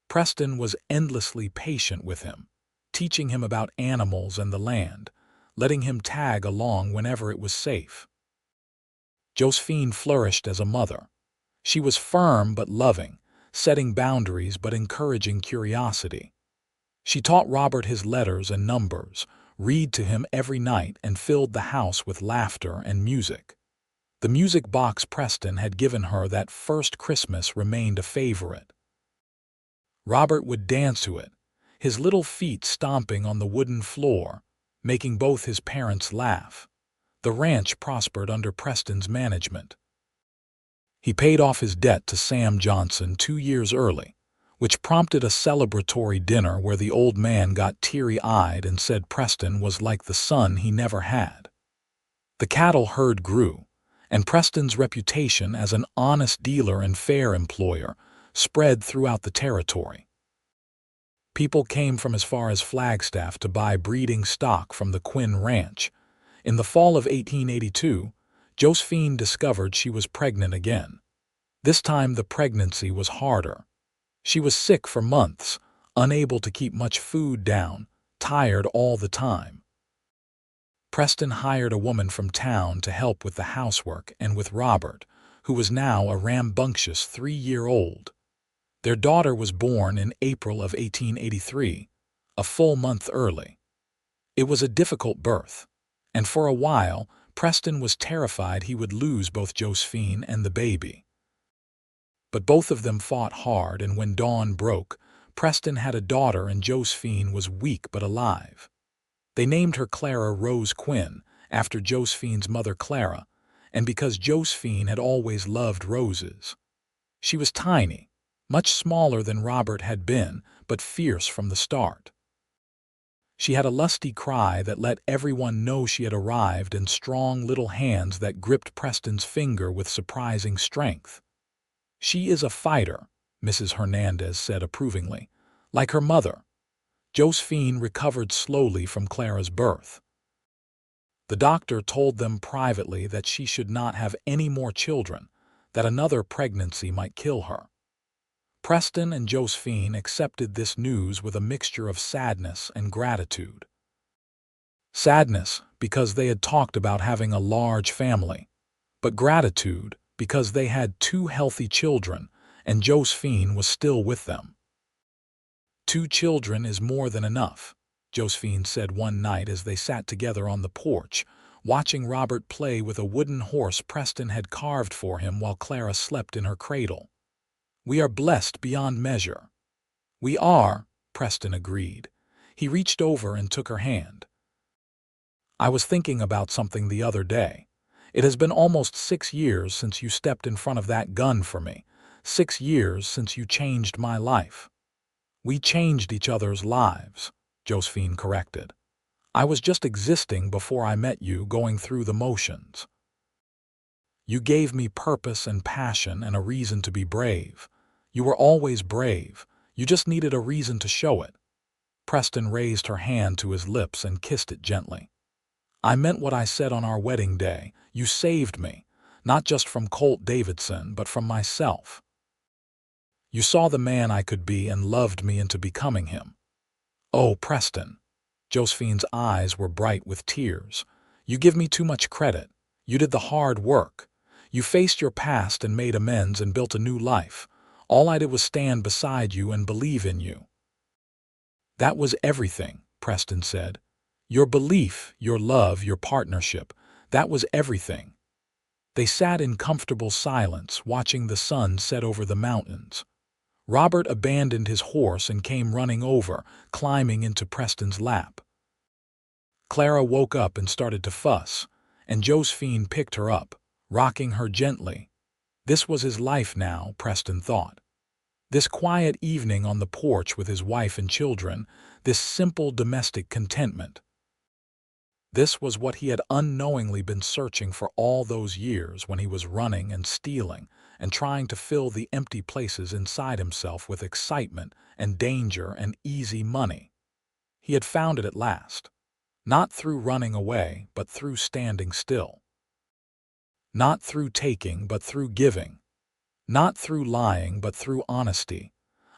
Preston was endlessly patient with him, teaching him about animals and the land, letting him tag along whenever it was safe. Josephine flourished as a mother. She was firm but loving, setting boundaries but encouraging curiosity. She taught Robert his letters and numbers, read to him every night, and filled the house with laughter and music. The music box Preston had given her that first Christmas remained a favorite. Robert would dance to it, his little feet stomping on the wooden floor, making both his parents laugh. The ranch prospered under Preston's management. He paid off his debt to Sam Johnson 2 years early, which prompted a celebratory dinner where the old man got teary-eyed and said Preston was like the son he never had. The cattle herd grew, and Preston's reputation as an honest dealer and fair employer spread throughout the territory. People came from as far as Flagstaff to buy breeding stock from the Quinn Ranch. In the fall of 1882, Josephine discovered she was pregnant again. This time the pregnancy was harder. She was sick for months, unable to keep much food down, tired all the time. Preston hired a woman from town to help with the housework and with Robert, who was now a rambunctious 3-year-old. Their daughter was born in April of 1883, a full month early. It was a difficult birth, and for a while Preston was terrified he would lose both Josephine and the baby. But both of them fought hard, and when dawn broke, Preston had a daughter and Josephine was weak but alive. They named her Clara Rose Quinn, after Josephine's mother Clara, and because Josephine had always loved roses. She was tiny, much smaller than Robert had been, but fierce from the start. She had a lusty cry that let everyone know she had arrived, and strong little hands that gripped Preston's finger with surprising strength. "She is a fighter," Mrs. Hernandez said approvingly, "like her mother." Josephine recovered slowly from Clara's birth. The doctor told them privately that she should not have any more children, that another pregnancy might kill her. Preston and Josephine accepted this news with a mixture of sadness and gratitude. Sadness because they had talked about having a large family, but gratitude because they had 2 healthy children and Josephine was still with them. "2 children is more than enough," Josephine said one night as they sat together on the porch, watching Robert play with a wooden horse Preston had carved for him while Clara slept in her cradle. "We are blessed beyond measure." "We are," Preston agreed. He reached over and took her hand. "I was thinking about something the other day. It has been almost 6 years since you stepped in front of that gun for me, 6 years since you changed my life." "We changed each other's lives," Josephine corrected. I was just existing before I met you, going through the motions. You gave me purpose and passion and a reason to be brave. You were always brave. You just needed a reason to show it." Preston raised her hand to his lips and kissed it gently. "I meant what I said on our wedding day. You saved me, not just from Colt Davidson, but from myself. You saw the man I could be and loved me into becoming him." "Oh, Preston." Josephine's eyes were bright with tears. "You give me too much credit. You did the hard work. You faced your past and made amends and built a new life. All I did was stand beside you and believe in you." "That was everything," Preston said. "Your belief, your love, your partnership, that was everything." They sat in comfortable silence, watching the sun set over the mountains. Robert abandoned his horse and came running over, climbing into Preston's lap. Clara woke up and started to fuss, and Josephine picked her up, rocking her gently. This was his life now, Preston thought. This quiet evening on the porch with his wife and children, this simple domestic contentment. This was what he had unknowingly been searching for all those years when he was running and stealing and trying to fill the empty places inside himself with excitement and danger and easy money. He had found it at last, not through running away, but through standing still. Not through taking, but through giving. Not through lying, but through honesty.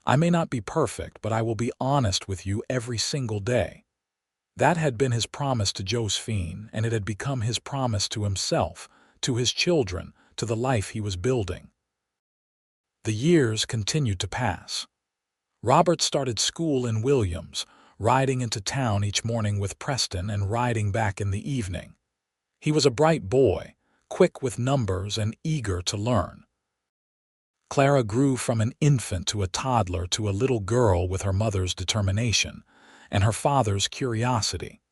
"I may not be perfect, but I will be honest with you every single day." That had been his promise to Josephine, and it had become his promise to himself, to his children, to the life he was building. The years continued to pass. Robert started school in Williams, riding into town each morning with Preston and riding back in the evening. He was a bright boy, quick with numbers and eager to learn. Clara grew from an infant to a toddler to a little girl with her mother's determination and her father's curiosity.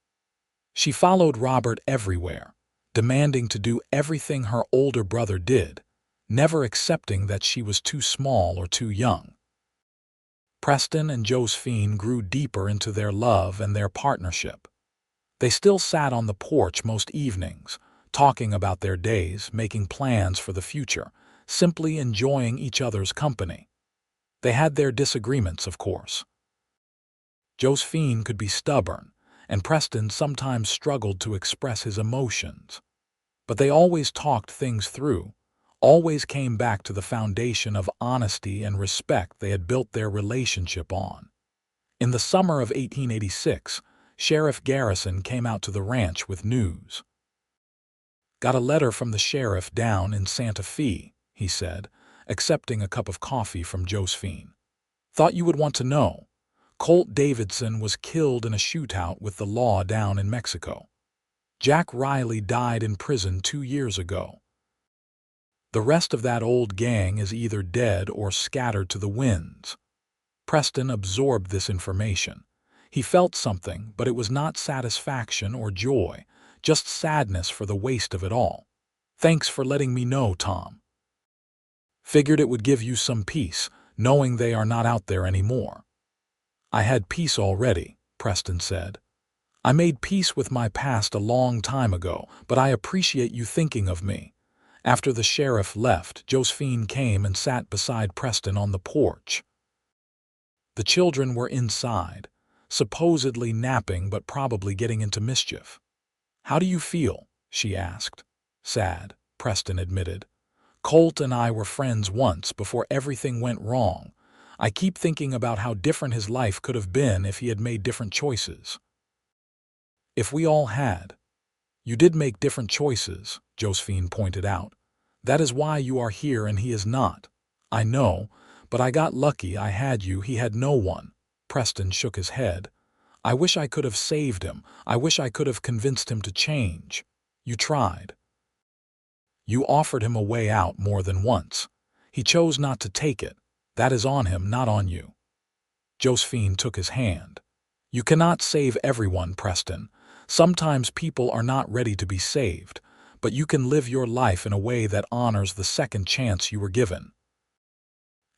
She followed Robert everywhere, demanding to do everything her older brother did, never accepting that she was too small or too young. Preston and Josephine grew deeper into their love and their partnership. They still sat on the porch most evenings, talking about their days, making plans for the future, simply enjoying each other's company. They had their disagreements, of course. Josephine could be stubborn, and Preston sometimes struggled to express his emotions. But they always talked things through, always came back to the foundation of honesty and respect they had built their relationship on. In the summer of 1886, Sheriff Garrison came out to the ranch with news. "Got a letter from the sheriff down in Santa Fe," he said, accepting a cup of coffee from Josephine. "Thought you would want to know. Colt Davidson was killed in a shootout with the law down in Mexico. Jack Riley died in prison 2 years ago. The rest of that old gang is either dead or scattered to the winds." Preston absorbed this information. He felt something, but it was not satisfaction or joy, just sadness for the waste of it all. "Thanks for letting me know, Tom. Figured it would give you some peace, knowing they are not out there anymore." "I had peace already," Preston said. "I made peace with my past a long time ago, but I appreciate you thinking of me." After the sheriff left, Josephine came and sat beside Preston on the porch. The children were inside, supposedly napping but probably getting into mischief. "How do you feel?" she asked. "Sad," Preston admitted. "Colt and I were friends once before everything went wrong. I keep thinking about how different his life could have been if he had made different choices." "If we all had." "You did make different choices," Josephine pointed out. "That is why you are here and he is not." "I know, but I got lucky. I had you, he had no one." Preston shook his head. "I wish I could have saved him. I wish I could have convinced him to change." "You tried. You offered him a way out more than once. He chose not to take it. That is on him, not on you." Josephine took his hand. "You cannot save everyone, Preston. Sometimes people are not ready to be saved, but you can live your life in a way that honors the second chance you were given.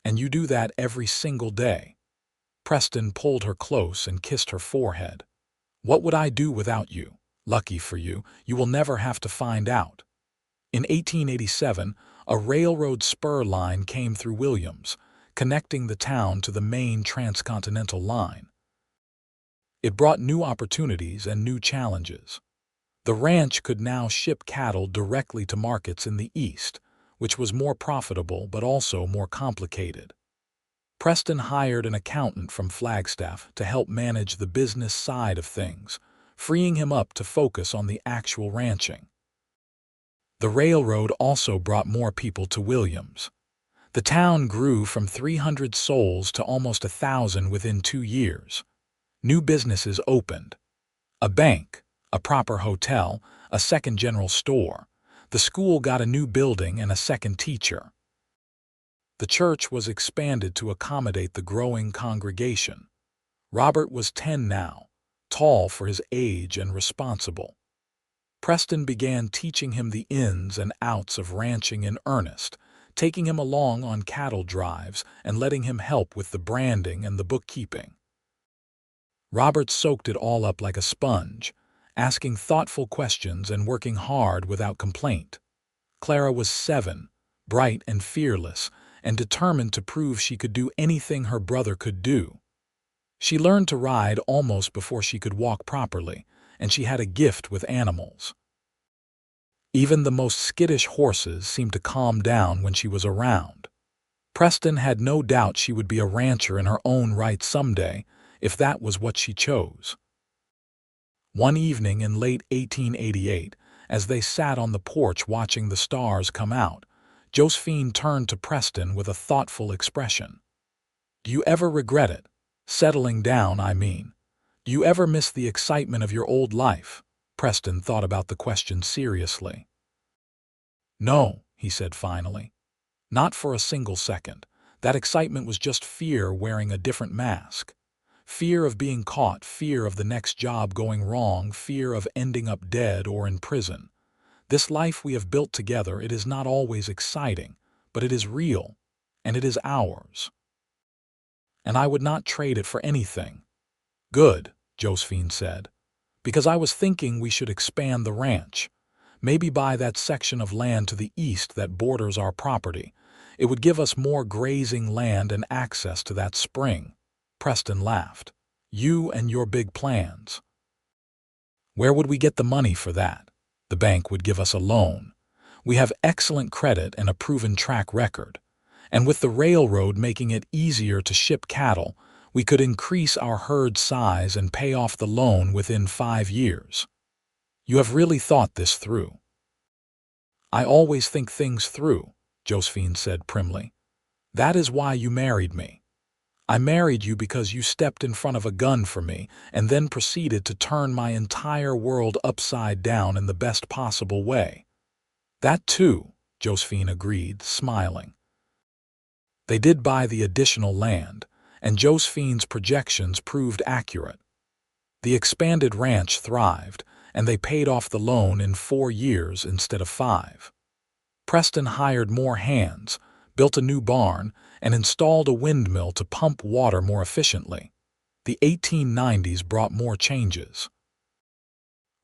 And you do that every single day." Preston pulled her close and kissed her forehead. What would I do without you? Lucky for you, you will never have to find out. In 1887, a railroad spur line came through Williams, connecting the town to the main transcontinental line. It brought new opportunities and new challenges. The ranch could now ship cattle directly to markets in the east, which was more profitable but also more complicated. Preston hired an accountant from Flagstaff to help manage the business side of things, freeing him up to focus on the actual ranching. The railroad also brought more people to Williams. The town grew from 300 souls to almost 1,000 within 2 years. New businesses opened. A bank, a proper hotel, a second general store. The school got a new building and a second teacher. The church was expanded to accommodate the growing congregation. Robert was 10 now, tall for his age and responsible. Preston began teaching him the ins and outs of ranching in earnest, taking him along on cattle drives and letting him help with the branding and the bookkeeping. Robert soaked it all up like a sponge, asking thoughtful questions and working hard without complaint. Clara was 7, bright and fearless, and determined to prove she could do anything her brother could do. She learned to ride almost before she could walk properly, and she had a gift with animals. Even the most skittish horses seemed to calm down when she was around. Preston had no doubt she would be a rancher in her own right someday, if that was what she chose. One evening in late 1888, as they sat on the porch watching the stars come out, Josephine turned to Preston with a thoughtful expression. "Do you ever regret it? Settling down, I mean. Do you ever miss the excitement of your old life?" Preston thought about the question seriously. "No," he said finally. "Not for a single second. That excitement was just fear wearing a different mask. Fear of being caught, fear of the next job going wrong, fear of ending up dead or in prison. This life we have built together, it is not always exciting, but it is real, and it is ours. And I would not trade it for anything." "Good," Josephine said, "because I was thinking we should expand the ranch. Maybe buy that section of land to the east that borders our property. It would give us more grazing land and access to that spring." Preston laughed. "You and your big plans." "Where would we get the money for that?" "The bank would give us a loan. We have excellent credit and a proven track record. And with the railroad making it easier to ship cattle, we could increase our herd size and pay off the loan within 5 years. You have really thought this through." "I always think things through," Josephine said primly. "That is why you married me. I married you because you stepped in front of a gun for me and then proceeded to turn my entire world upside down in the best possible way." "That too," Josephine agreed, smiling. They did buy the additional land, and Josephine's projections proved accurate. The expanded ranch thrived, and they paid off the loan in 4 years instead of 5. Preston hired more hands, built a new barn, and installed a windmill to pump water more efficiently. The 1890s brought more changes.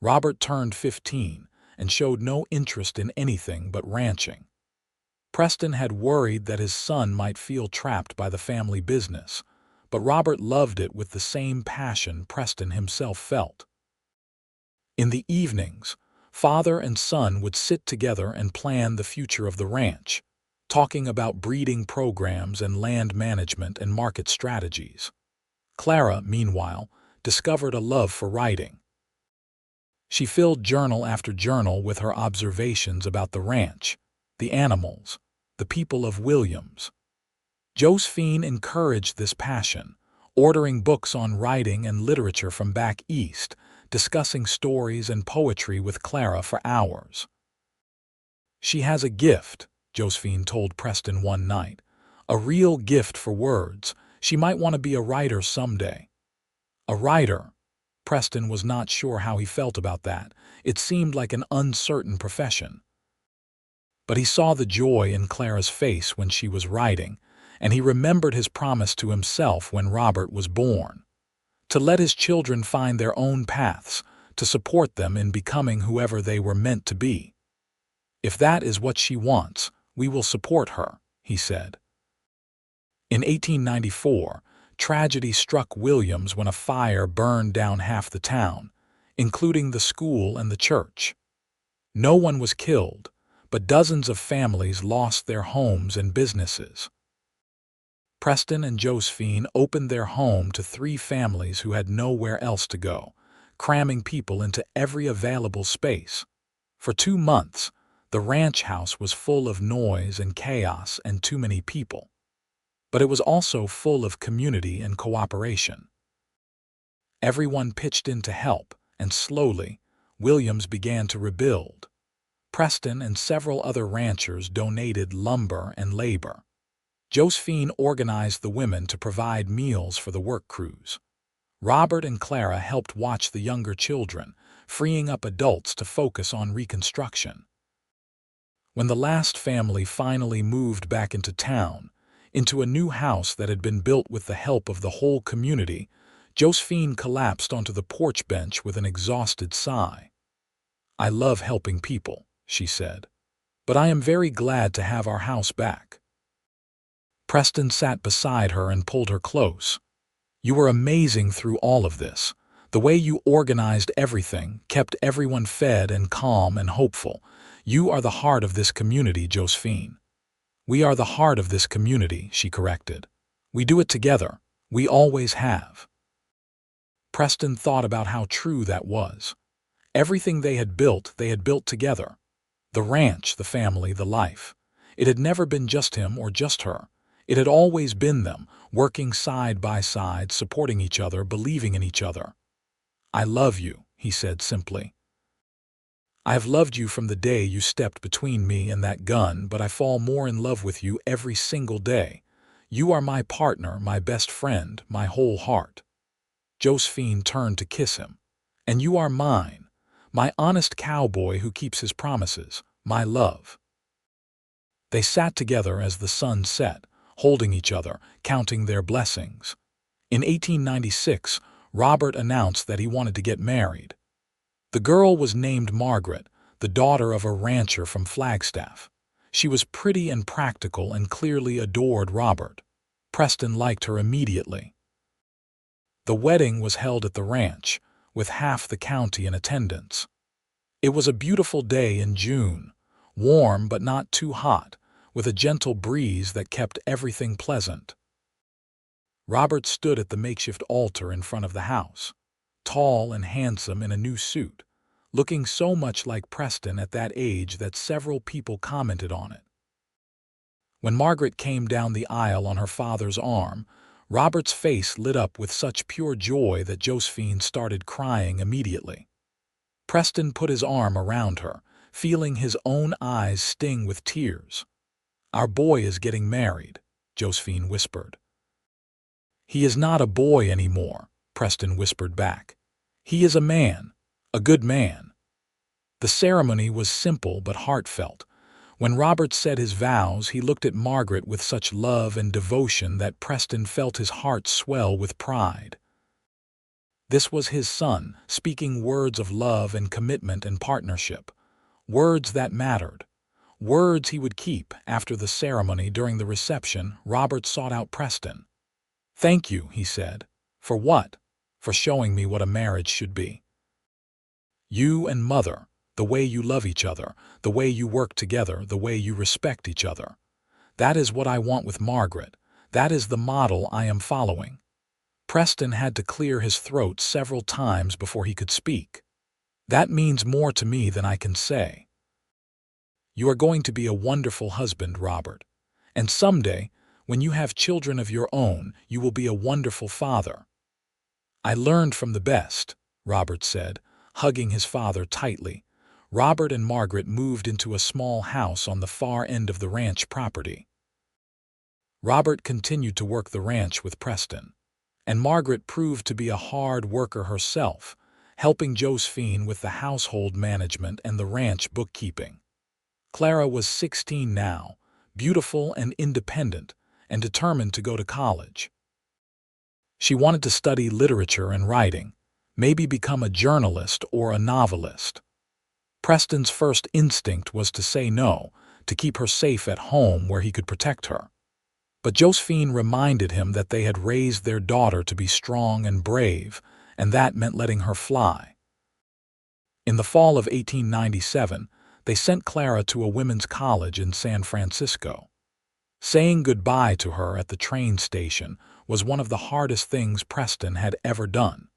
Robert turned 15 and showed no interest in anything but ranching. Preston had worried that his son might feel trapped by the family business, but Robert loved it with the same passion Preston himself felt. In the evenings, father and son would sit together and plan the future of the ranch, talking about breeding programs and land management and market strategies. Clara, meanwhile, discovered a love for writing. She filled journal after journal with her observations about the ranch, the animals, the people of Williams. Josephine encouraged this passion, ordering books on writing and literature from back east, discussing stories and poetry with Clara for hours. "She has a gift," Josephine told Preston one night. "A real gift for words. She might want to be a writer someday." A writer? Preston was not sure how he felt about that. It seemed like an uncertain profession. But he saw the joy in Clara's face when she was writing, and he remembered his promise to himself when Robert was born. to let his children find their own paths, to support them in becoming whoever they were meant to be. "If that is what she wants, we will support her," he said. In 1894, tragedy struck Williams when a fire burned down half the town, including the school and the church. No one was killed, but dozens of families lost their homes and businesses. Preston and Josephine opened their home to 3 families who had nowhere else to go, cramming people into every available space. For 2 months, the ranch house was full of noise and chaos and too many people. But it was also full of community and cooperation. Everyone pitched in to help, and slowly, Williams began to rebuild. Preston and several other ranchers donated lumber and labor. Josephine organized the women to provide meals for the work crews. Robert and Clara helped watch the younger children, freeing up adults to focus on reconstruction. When the last family finally moved back into town, into a new house that had been built with the help of the whole community, Josephine collapsed onto the porch bench with an exhausted sigh. "I love helping people," she said, "but I am very glad to have our house back." Preston sat beside her and pulled her close. "You were amazing through all of this. The way you organized everything, kept everyone fed and calm and hopeful. You are the heart of this community, Josephine." "We are the heart of this community," she corrected. "We do it together. We always have." Preston thought about how true that was. Everything they had built together. The ranch, the family, the life. It had never been just him or just her. It had always been them, working side by side, supporting each other, believing in each other. "I love you," he said simply. "I have loved you from the day you stepped between me and that gun, but I fall more in love with you every single day. You are my partner, my best friend, my whole heart." Josephine turned to kiss him. "And you are mine, my honest cowboy who keeps his promises, my love." They sat together as the sun set, holding each other, counting their blessings. In 1896, Robert announced that he wanted to get married. The girl was named Margaret, the daughter of a rancher from Flagstaff. She was pretty and practical and clearly adored Robert. Preston liked her immediately. The wedding was held at the ranch, with half the county in attendance. It was a beautiful day in June, warm but not too hot, with a gentle breeze that kept everything pleasant. Robert stood at the makeshift altar in front of the house, tall and handsome in a new suit, looking so much like Preston at that age that several people commented on it. When Margaret came down the aisle on her father's arm, Robert's face lit up with such pure joy that Josephine started crying immediately. Preston put his arm around her, feeling his own eyes sting with tears. "Our boy is getting married," Josephine whispered. "He is not a boy anymore," Preston whispered back. "He is a man, a good man." The ceremony was simple but heartfelt. When Robert said his vows, he looked at Margaret with such love and devotion that Preston felt his heart swell with pride. This was his son, speaking words of love and commitment and partnership. Words that mattered. Words he would keep. After the ceremony, during the reception, Robert sought out Preston. "Thank you," he said. "For what?" "For showing me what a marriage should be. You and Mother, the way you love each other, the way you work together, the way you respect each other. That is what I want with Margaret. That is the model I am following." Preston had to clear his throat several times before he could speak. "That means more to me than I can say. You are going to be a wonderful husband, Robert. And someday, when you have children of your own, you will be a wonderful father." "I learned from the best," Robert said, hugging his father tightly. Robert and Margaret moved into a small house on the far end of the ranch property. Robert continued to work the ranch with Preston, and Margaret proved to be a hard worker herself, helping Josephine with the household management and the ranch bookkeeping. Clara was 16 now, beautiful and independent, and determined to go to college. She wanted to study literature and writing, maybe become a journalist or a novelist. Preston's first instinct was to say no, to keep her safe at home where he could protect her. But Josephine reminded him that they had raised their daughter to be strong and brave, and that meant letting her fly. In the fall of 1897, they sent Clara to a women's college in San Francisco. Saying goodbye to her at the train station was one of the hardest things Preston had ever done.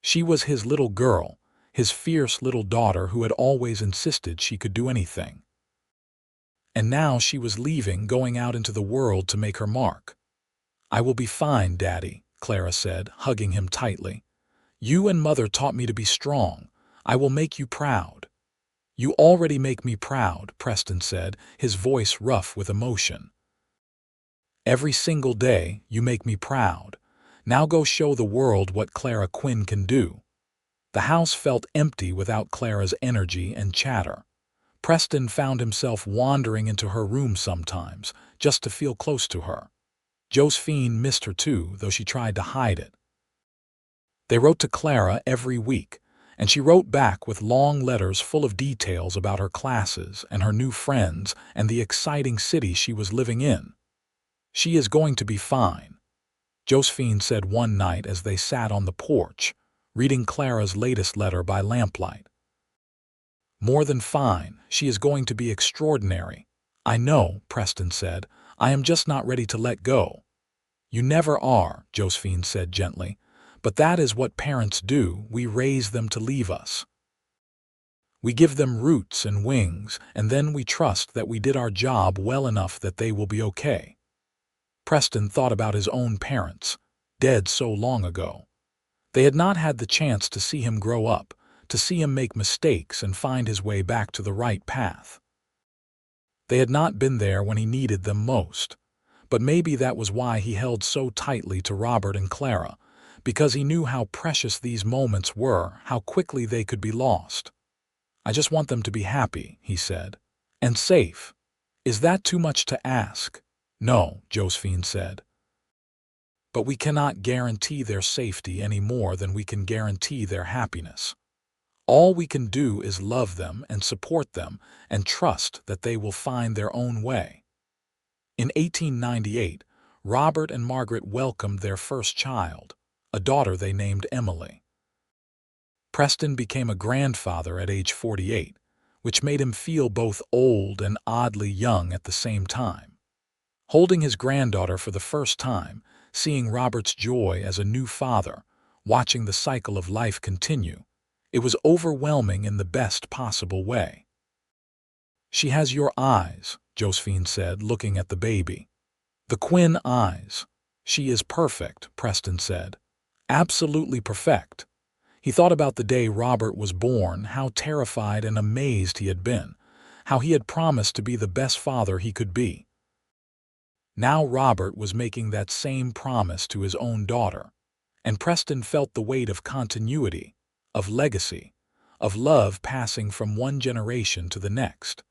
She was his little girl, his fierce little daughter who had always insisted she could do anything. And now she was leaving, going out into the world to make her mark. "I will be fine, Daddy," Clara said, hugging him tightly. "You and Mother taught me to be strong. I will make you proud." "You already make me proud," Preston said, his voice rough with emotion. "Every single day, you make me proud. Now go show the world what Clara Quinn can do." The house felt empty without Clara's energy and chatter. Preston found himself wandering into her room sometimes, just to feel close to her. Josephine missed her too, though she tried to hide it. They wrote to Clara every week, and she wrote back with long letters full of details about her classes and her new friends and the exciting city she was living in. "She is going to be fine," Josephine said one night as they sat on the porch, reading Clara's latest letter by lamplight. "More than fine, she is going to be extraordinary." "I know," Preston said. "I am just not ready to let go." "You never are," Josephine said gently. "But that is what parents do. We raise them to leave us. We give them roots and wings, and then we trust that we did our job well enough that they will be okay." Preston thought about his own parents, dead so long ago. They had not had the chance to see him grow up, to see him make mistakes and find his way back to the right path. They had not been there when he needed them most. But maybe that was why he held so tightly to Robert and Clara, because he knew how precious these moments were, how quickly they could be lost. "I just want them to be happy," he said. "And safe." "Is that too much to ask?" "No," Josephine said. "But we cannot guarantee their safety any more than we can guarantee their happiness. All we can do is love them and support them and trust that they will find their own way." In 1898, Robert and Margaret welcomed their first child, a daughter they named Emily. Preston became a grandfather at age 48, which made him feel both old and oddly young at the same time. Holding his granddaughter for the first time, seeing Robert's joy as a new father, watching the cycle of life continue, it was overwhelming in the best possible way. "She has your eyes," Josephine said, looking at the baby. "The Quinn eyes." "She is perfect," Preston said. "Absolutely perfect." He thought about the day Robert was born, how terrified and amazed he had been, how he had promised to be the best father he could be. Now Robert was making that same promise to his own daughter, and Preston felt the weight of continuity, of legacy, of love passing from one generation to the next.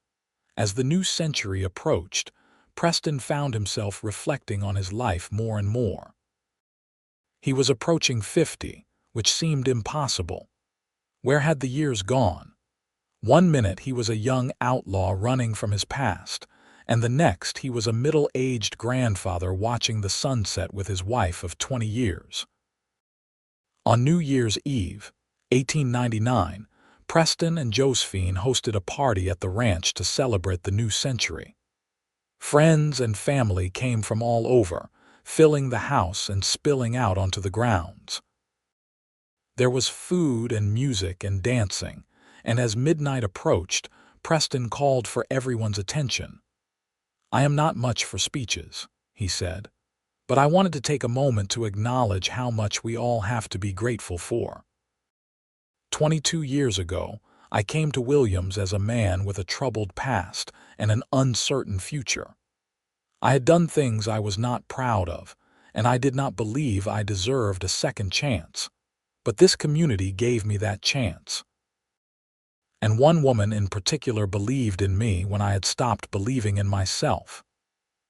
As the new century approached, Preston found himself reflecting on his life more and more. He was approaching 50, which seemed impossible. Where had the years gone? One minute he was a young outlaw running from his past, and the next he was a middle-aged grandfather watching the sunset with his wife of 20 years. On New Year's Eve, 1899, Preston and Josephine hosted a party at the ranch to celebrate the new century. Friends and family came from all over, filling the house and spilling out onto the grounds. There was food and music and dancing, and as midnight approached, Preston called for everyone's attention. "I am not much for speeches," he said, "but I wanted to take a moment to acknowledge how much we all have to be grateful for. 22 years ago, I came to Williams as a man with a troubled past and an uncertain future. I had done things I was not proud of, and I did not believe I deserved a second chance. But this community gave me that chance. And one woman in particular believed in me when I had stopped believing in myself."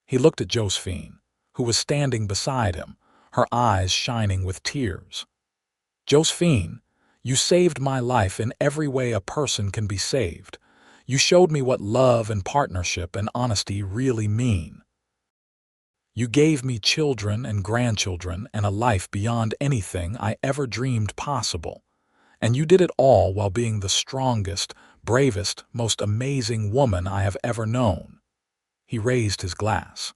He looked at Josephine, who was standing beside him, her eyes shining with tears. "Josephine, you saved my life in every way a person can be saved. You showed me what love and partnership and honesty really mean. You gave me children and grandchildren and a life beyond anything I ever dreamed possible. And you did it all while being the strongest, bravest, most amazing woman I have ever known." He raised his glass.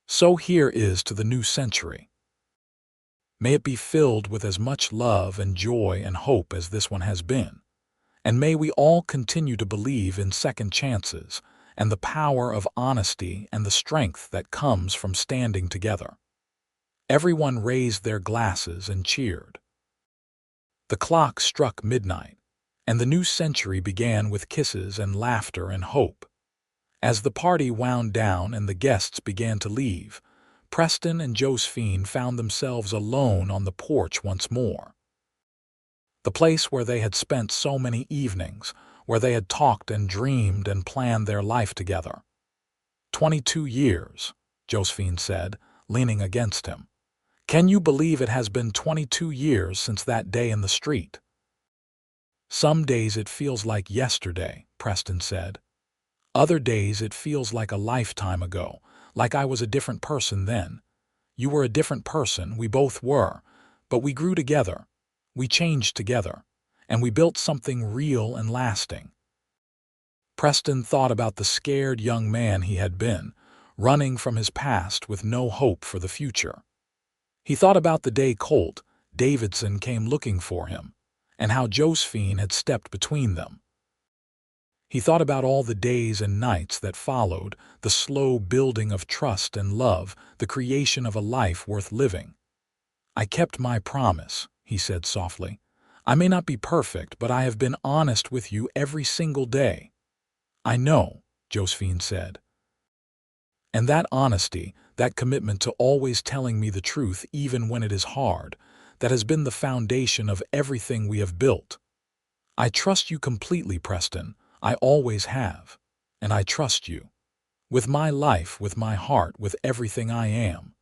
"So here is to the new century. May it be filled with as much love and joy and hope as this one has been. And may we all continue to believe in second chances and the power of honesty and the strength that comes from standing together." Everyone raised their glasses and cheered. The clock struck midnight, and the new century began with kisses and laughter and hope. As the party wound down and the guests began to leave, Preston and Josephine found themselves alone on the porch once more. The place where they had spent so many evenings, where they had talked and dreamed and planned their life together. 22 years, Josephine said, leaning against him. "Can you believe it has been 22 years since that day in the street?" "Some days it feels like yesterday," Preston said. "Other days it feels like a lifetime ago, like I was a different person then. You were a different person, we both were, but we grew together, we changed together, and we built something real and lasting." Preston thought about the scared young man he had been, running from his past with no hope for the future. He thought about the day Colt Davidson came looking for him, and how Josephine had stepped between them. He thought about all the days and nights that followed, the slow building of trust and love, the creation of a life worth living. "I kept my promise," he said softly. "I may not be perfect, but I have been honest with you every single day." "I know," Josephine said. "And that honesty, that commitment to always telling me the truth even when it is hard, that has been the foundation of everything we have built. I trust you completely, Preston. I always have. And I trust you. With my life, with my heart, with everything I am."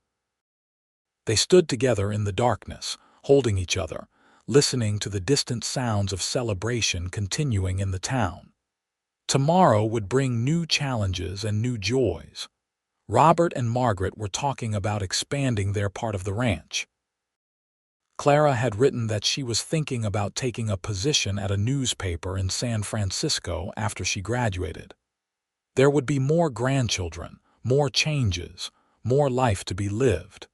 They stood together in the darkness, holding each other, listening to the distant sounds of celebration continuing in the town. Tomorrow would bring new challenges and new joys. Robert and Margaret were talking about expanding their part of the ranch. Clara had written that she was thinking about taking a position at a newspaper in San Francisco after she graduated. There would be more grandchildren, more changes, more life to be lived.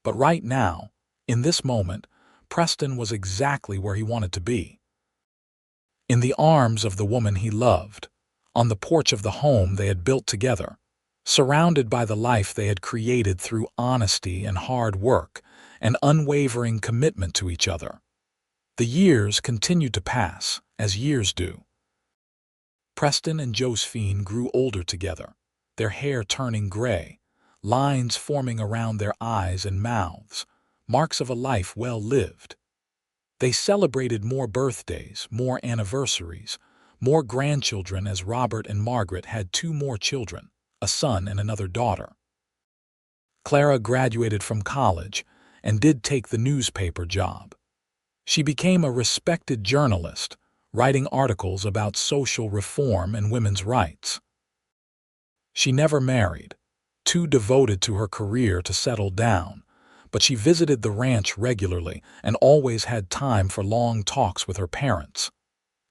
But right now, in this moment, Preston was exactly where he wanted to be. In the arms of the woman he loved, on the porch of the home they had built together, surrounded by the life they had created through honesty and hard work and unwavering commitment to each other. The years continued to pass, as years do. Preston and Josephine grew older together, their hair turning gray, lines forming around their eyes and mouths, marks of a life well lived. They celebrated more birthdays, more anniversaries, more grandchildren as Robert and Margaret had 2 more children, a son and another daughter. Clara graduated from college and did take the newspaper job. She became a respected journalist, writing articles about social reform and women's rights. She never married, too devoted to her career to settle down, but she visited the ranch regularly and always had time for long talks with her parents.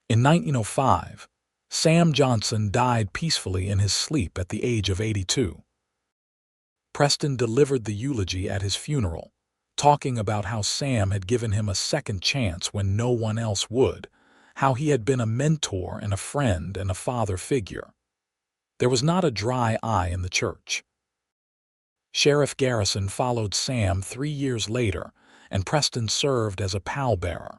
In 1905, Sam Johnson died peacefully in his sleep at the age of 82. Preston delivered the eulogy at his funeral, talking about how Sam had given him a second chance when no one else would, how he had been a mentor and a friend and a father figure. There was not a dry eye in the church. Sheriff Garrison followed Sam 3 years later, and Preston served as a pallbearer.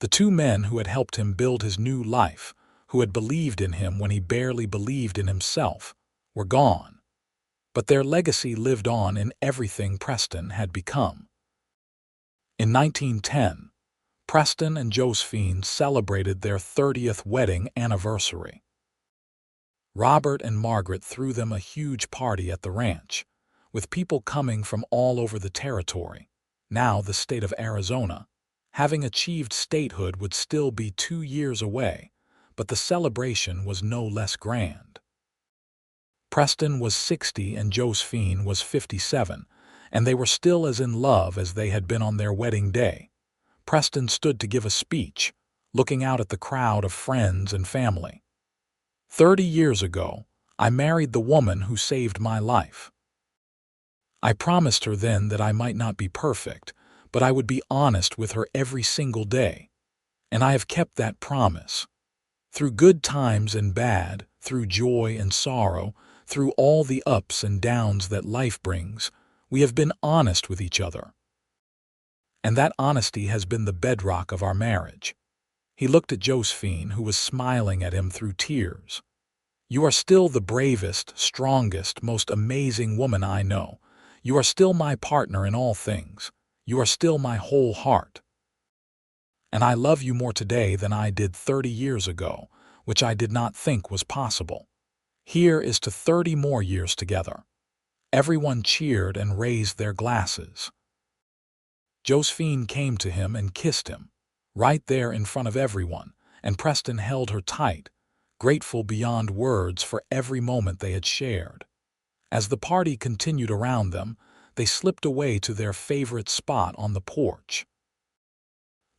The 2 men who had helped him build his new life, who had believed in him when he barely believed in himself, were gone. But their legacy lived on in everything Preston had become. In 1910, Preston and Josephine celebrated their 30th wedding anniversary. Robert and Margaret threw them a huge party at the ranch, with people coming from all over the territory. now the state of Arizona. Having achieved statehood would still be 2 years away, but the celebration was no less grand. Preston was 60 and Josephine was 57, and they were still as in love as they had been on their wedding day. Preston stood to give a speech, looking out at the crowd of friends and family. 30 years ago, I married the woman who saved my life. I promised her then that I might not be perfect, but I would be honest with her every single day. And I have kept that promise. Through good times and bad, through joy and sorrow, through all the ups and downs that life brings, we have been honest with each other. And that honesty has been the bedrock of our marriage. He looked at Josephine, who was smiling at him through tears. You are still the bravest, strongest, most amazing woman I know. You are still my partner in all things. You are still my whole heart. And I love you more today than I did 30 years ago, which I did not think was possible. Here is to 30 more years together. Everyone cheered and raised their glasses. Josephine came to him and kissed him, right there in front of everyone, and Preston held her tight, grateful beyond words for every moment they had shared. As the party continued around them, they slipped away to their favorite spot on the porch.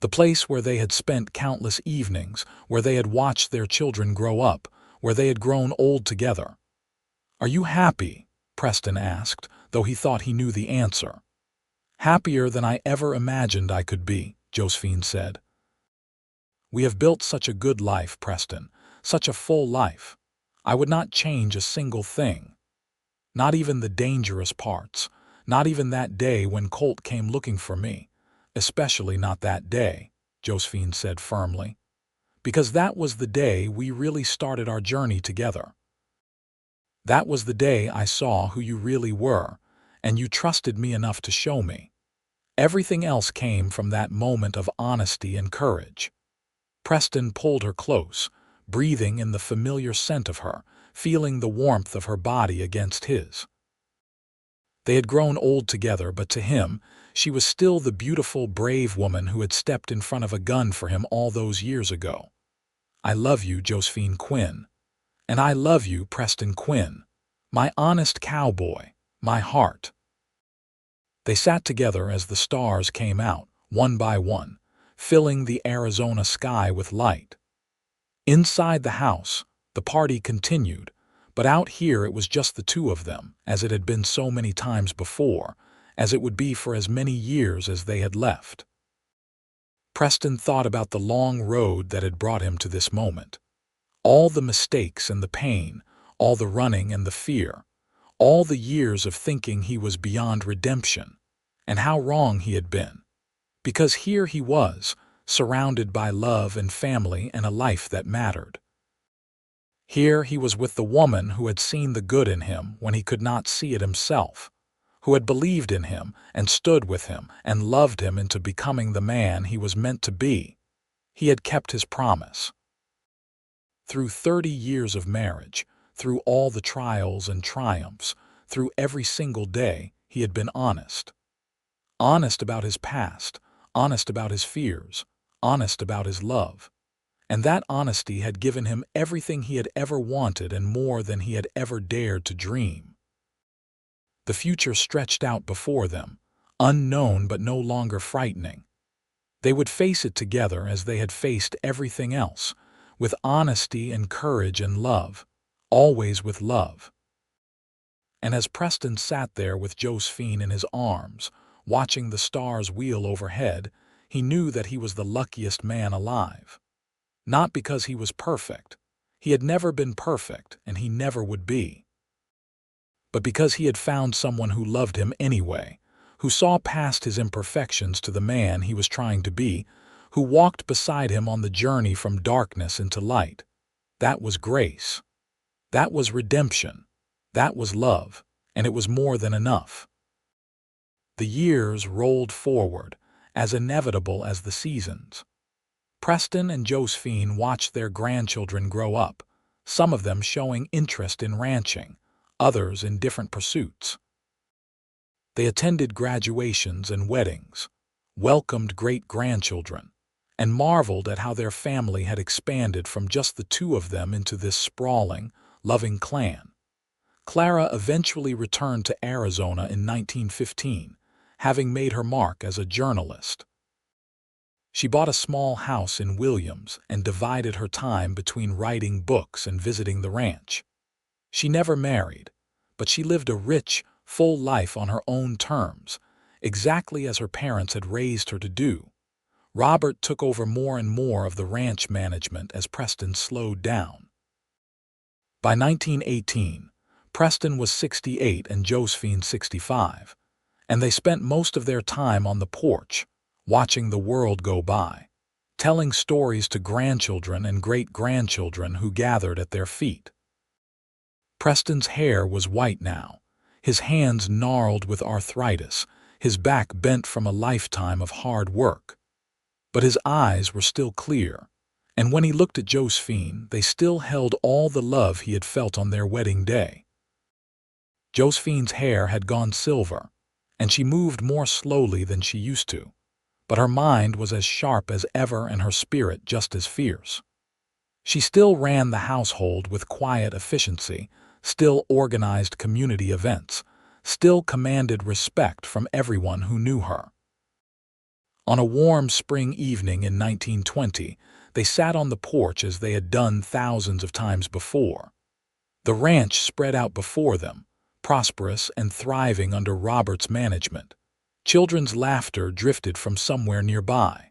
The place where they had spent countless evenings, where they had watched their children grow up, where they had grown old together. Are you happy? Preston asked, though he thought he knew the answer. Happier than I ever imagined I could be, Josephine said. We have built such a good life, Preston, such a full life. I would not change a single thing. Not even the dangerous parts, not even that day when Colt came looking for me. Especially not that day, Josephine said firmly. Because that was the day we really started our journey together. That was the day I saw who you really were, and you trusted me enough to show me. Everything else came from that moment of honesty and courage. Preston pulled her close, breathing in the familiar scent of her, feeling the warmth of her body against his. They had grown old together, but to him, she was still the beautiful, brave woman who had stepped in front of a gun for him all those years ago. I love you, Josephine Quinn. And I love you, Preston Quinn. My honest cowboy, my heart. They sat together as the stars came out, one by one, filling the Arizona sky with light. Inside the house, the party continued, but out here it was just the two of them, as it had been so many times before, as it would be for as many years as they had left. Preston thought about the long road that had brought him to this moment. All the mistakes and the pain, all the running and the fear, all the years of thinking he was beyond redemption, and how wrong he had been. Because here he was, surrounded by love and family and a life that mattered. Here he was with the woman who had seen the good in him when he could not see it himself, who had believed in him and stood with him and loved him into becoming the man he was meant to be. He had kept his promise. Through 30 years of marriage, through all the trials and triumphs, through every single day, he had been honest. Honest about his past, honest about his fears, honest about his love. And that honesty had given him everything he had ever wanted and more than he had ever dared to dream. The future stretched out before them, unknown but no longer frightening. They would face it together as they had faced everything else, with honesty and courage and love, always with love. And as Preston sat there with Josephine in his arms, watching the stars wheel overhead, he knew that he was the luckiest man alive. Not because he was perfect. He had never been perfect, and he never would be. But because he had found someone who loved him anyway, who saw past his imperfections to the man he was trying to be, who walked beside him on the journey from darkness into light. That was grace. That was redemption. That was love, and it was more than enough. The years rolled forward, as inevitable as the seasons. Preston and Josephine watched their grandchildren grow up, some of them showing interest in ranching, others in different pursuits. They attended graduations and weddings, welcomed great-grandchildren, and marveled at how their family had expanded from just the two of them into this sprawling, loving clan. Clara eventually returned to Arizona in 1915, having made her mark as a journalist. She bought a small house in Williams and divided her time between writing books and visiting the ranch. She never married, but she lived a rich, full life on her own terms, exactly as her parents had raised her to do. Robert took over more and more of the ranch management as Preston slowed down. By 1918, Preston was 68 and Josephine 65, and they spent most of their time on the porch, watching the world go by, telling stories to grandchildren and great-grandchildren who gathered at their feet. Preston's hair was white now, his hands gnarled with arthritis, his back bent from a lifetime of hard work. But his eyes were still clear, and when he looked at Josephine, they still held all the love he had felt on their wedding day. Josephine's hair had gone silver, and she moved more slowly than she used to, but her mind was as sharp as ever and her spirit just as fierce. She still ran the household with quiet efficiency, still organized community events, still commanded respect from everyone who knew her. On a warm spring evening in 1920, they sat on the porch as they had done thousands of times before. The ranch spread out before them, prosperous and thriving under Robert's management. Children's laughter drifted from somewhere nearby.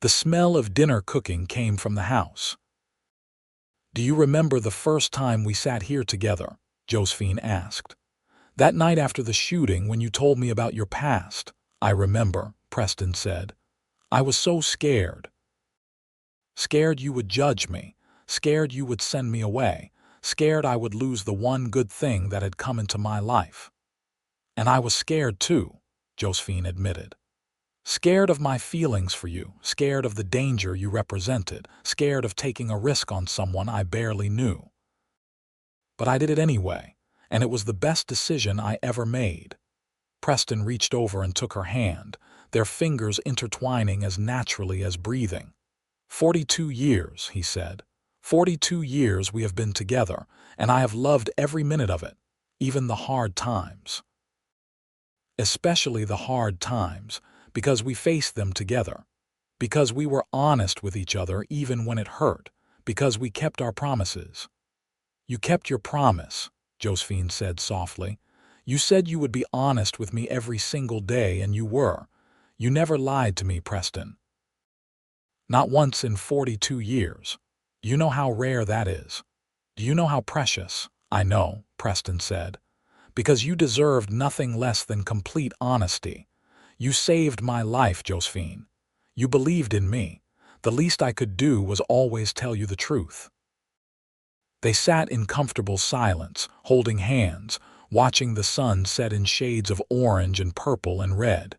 The smell of dinner cooking came from the house. "Do you remember the first time we sat here together?" Josephine asked. "That night after the shooting when you told me about your past." "I remember," Preston said. "I was so scared. Scared you would judge me, scared you would send me away, scared I would lose the one good thing that had come into my life." "And I was scared too," Josephine admitted. "Scared of my feelings for you, scared of the danger you represented, scared of taking a risk on someone I barely knew. But I did it anyway, and it was the best decision I ever made." Preston reached over and took her hand, their fingers intertwining as naturally as breathing. 42 years, he said. 42 years we have been together, and I have loved every minute of it, even the hard times. Especially the hard times, because we faced them together, because we were honest with each other even when it hurt, because we kept our promises. "You kept your promise," Josephine said softly. "You said you would be honest with me every single day, and you were. You never lied to me, Preston. Not once in 42 years. Do you know how rare that is? Do you know how precious?" "I know," Preston said. "Because you deserved nothing less than complete honesty. You saved my life, Josephine. You believed in me. The least I could do was always tell you the truth." They sat in comfortable silence, holding hands, watching the sun set in shades of orange and purple and red.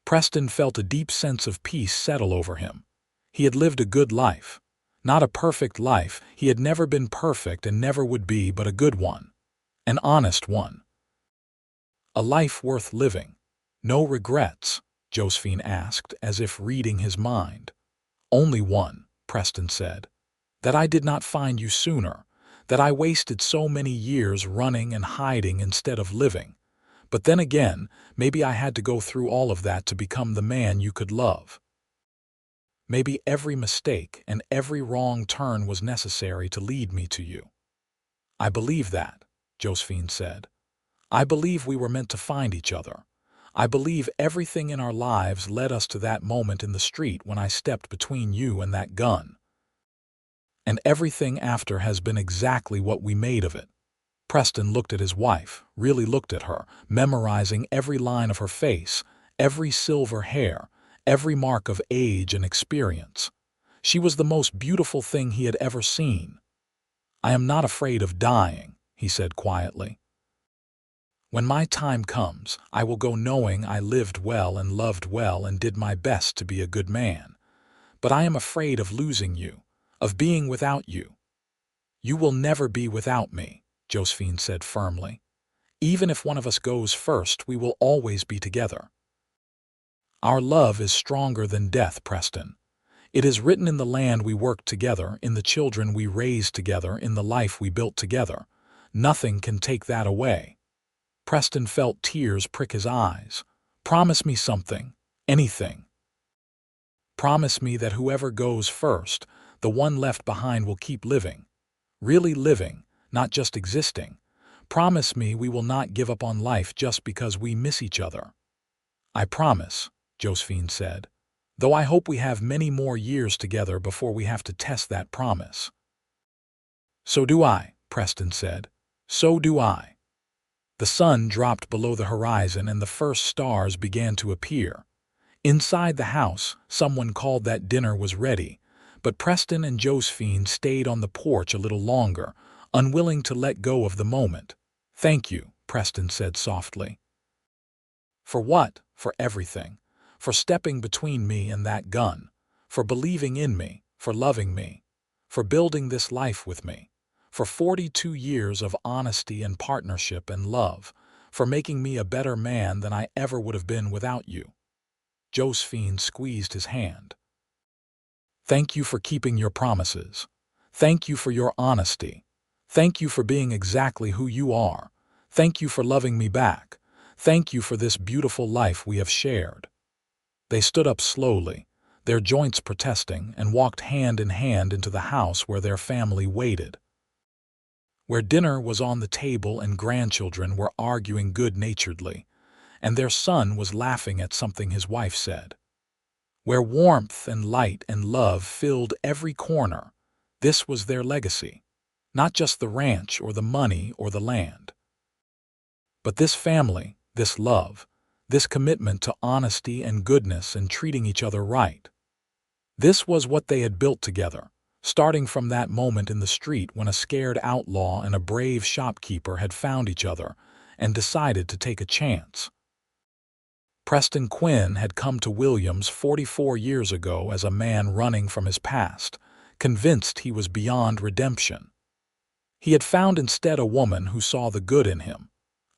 Preston felt a deep sense of peace settle over him. He had lived a good life. Not a perfect life, he had never been perfect and never would be, but a good one. An honest one. A life worth living. "No regrets?" Josephine asked, as if reading his mind. "Only one," Preston said. "That I did not find you sooner, that I wasted so many years running and hiding instead of living. But then again, maybe I had to go through all of that to become the man you could love. Maybe every mistake and every wrong turn was necessary to lead me to you." "I believe that," Josephine said. "I believe we were meant to find each other. I believe everything in our lives led us to that moment in the street when I stepped between you and that gun. And everything after has been exactly what we made of it." Preston looked at his wife, really looked at her, memorizing every line of her face, every silver hair, every mark of age and experience. She was the most beautiful thing he had ever seen. "I am not afraid of dying," he said quietly. "When my time comes, I will go knowing I lived well and loved well and did my best to be a good man. But I am afraid of losing you, of being without you." "You will never be without me," Josephine said firmly. Even if one of us goes first, we will always be together. Our love is stronger than death, Preston. It is written in the land we worked together, in the children we raised together, in the life we built together. Nothing can take that away. Preston felt tears prick his eyes. Promise me something, anything. Promise me that whoever goes first, the one left behind will keep living. Really living, not just existing. Promise me we will not give up on life just because we miss each other. I promise, Josephine said, though I hope we have many more years together before we have to test that promise. So do I, Preston said. So do I. The sun dropped below the horizon and the first stars began to appear. Inside the house, someone called that dinner was ready, but Preston and Josephine stayed on the porch a little longer, unwilling to let go of the moment. Thank you, Preston said softly. For what? For everything. For stepping between me and that gun. For believing in me. For loving me. For building this life with me. For 42 years of honesty and partnership and love. For making me a better man than I ever would have been without you. Josephine squeezed his hand. Thank you for keeping your promises. Thank you for your honesty. Thank you for being exactly who you are. Thank you for loving me back. Thank you for this beautiful life we have shared. They stood up slowly, their joints protesting, and walked hand in hand into the house where their family waited. Where dinner was on the table and grandchildren were arguing good-naturedly, and their son was laughing at something his wife said. Where warmth and light and love filled every corner, this was their legacy. Not just the ranch or the money or the land. But this family, this love, this commitment to honesty and goodness and treating each other right. This was what they had built together, starting from that moment in the street when a scared outlaw and a brave shopkeeper had found each other and decided to take a chance. Preston Quinn had come to Williams 44 years ago as a man running from his past, convinced he was beyond redemption. He had found instead a woman who saw the good in him,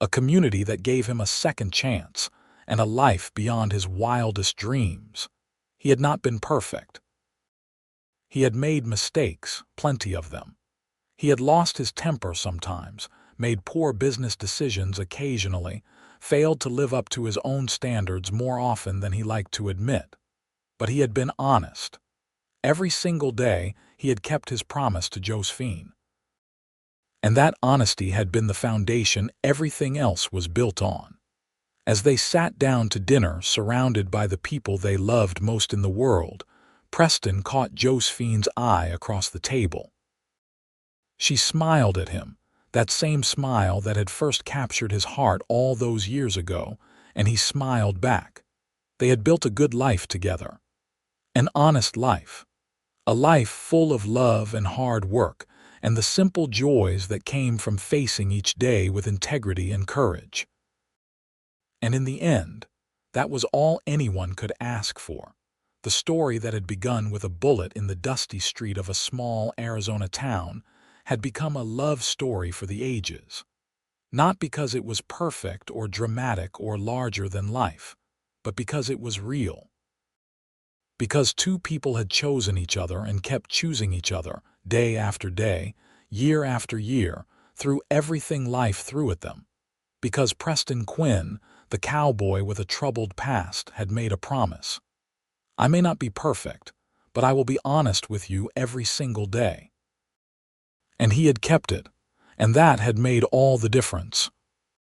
a community that gave him a second chance, and a life beyond his wildest dreams. He had not been perfect. He had made mistakes, plenty of them. He had lost his temper sometimes, made poor business decisions occasionally, failed to live up to his own standards more often than he liked to admit. But he had been honest. Every single day, he had kept his promise to Josephine. And that honesty had been the foundation everything else was built on. As they sat down to dinner surrounded by the people they loved most in the world, Preston caught Josephine's eye across the table. She smiled at him, that same smile that had first captured his heart all those years ago, and he smiled back. They had built a good life together. An honest life. A life full of love and hard work, and the simple joys that came from facing each day with integrity and courage. And in the end, that was all anyone could ask for. The story that had begun with a bullet in the dusty street of a small Arizona town had become a love story for the ages. Not because it was perfect or dramatic or larger than life, but because it was real. Because two people had chosen each other and kept choosing each other, day after day, year after year, through everything life threw at them. Because Preston Quinn, the cowboy with a troubled past, had made a promise. I may not be perfect, but I will be honest with you every single day. And he had kept it, and that had made all the difference.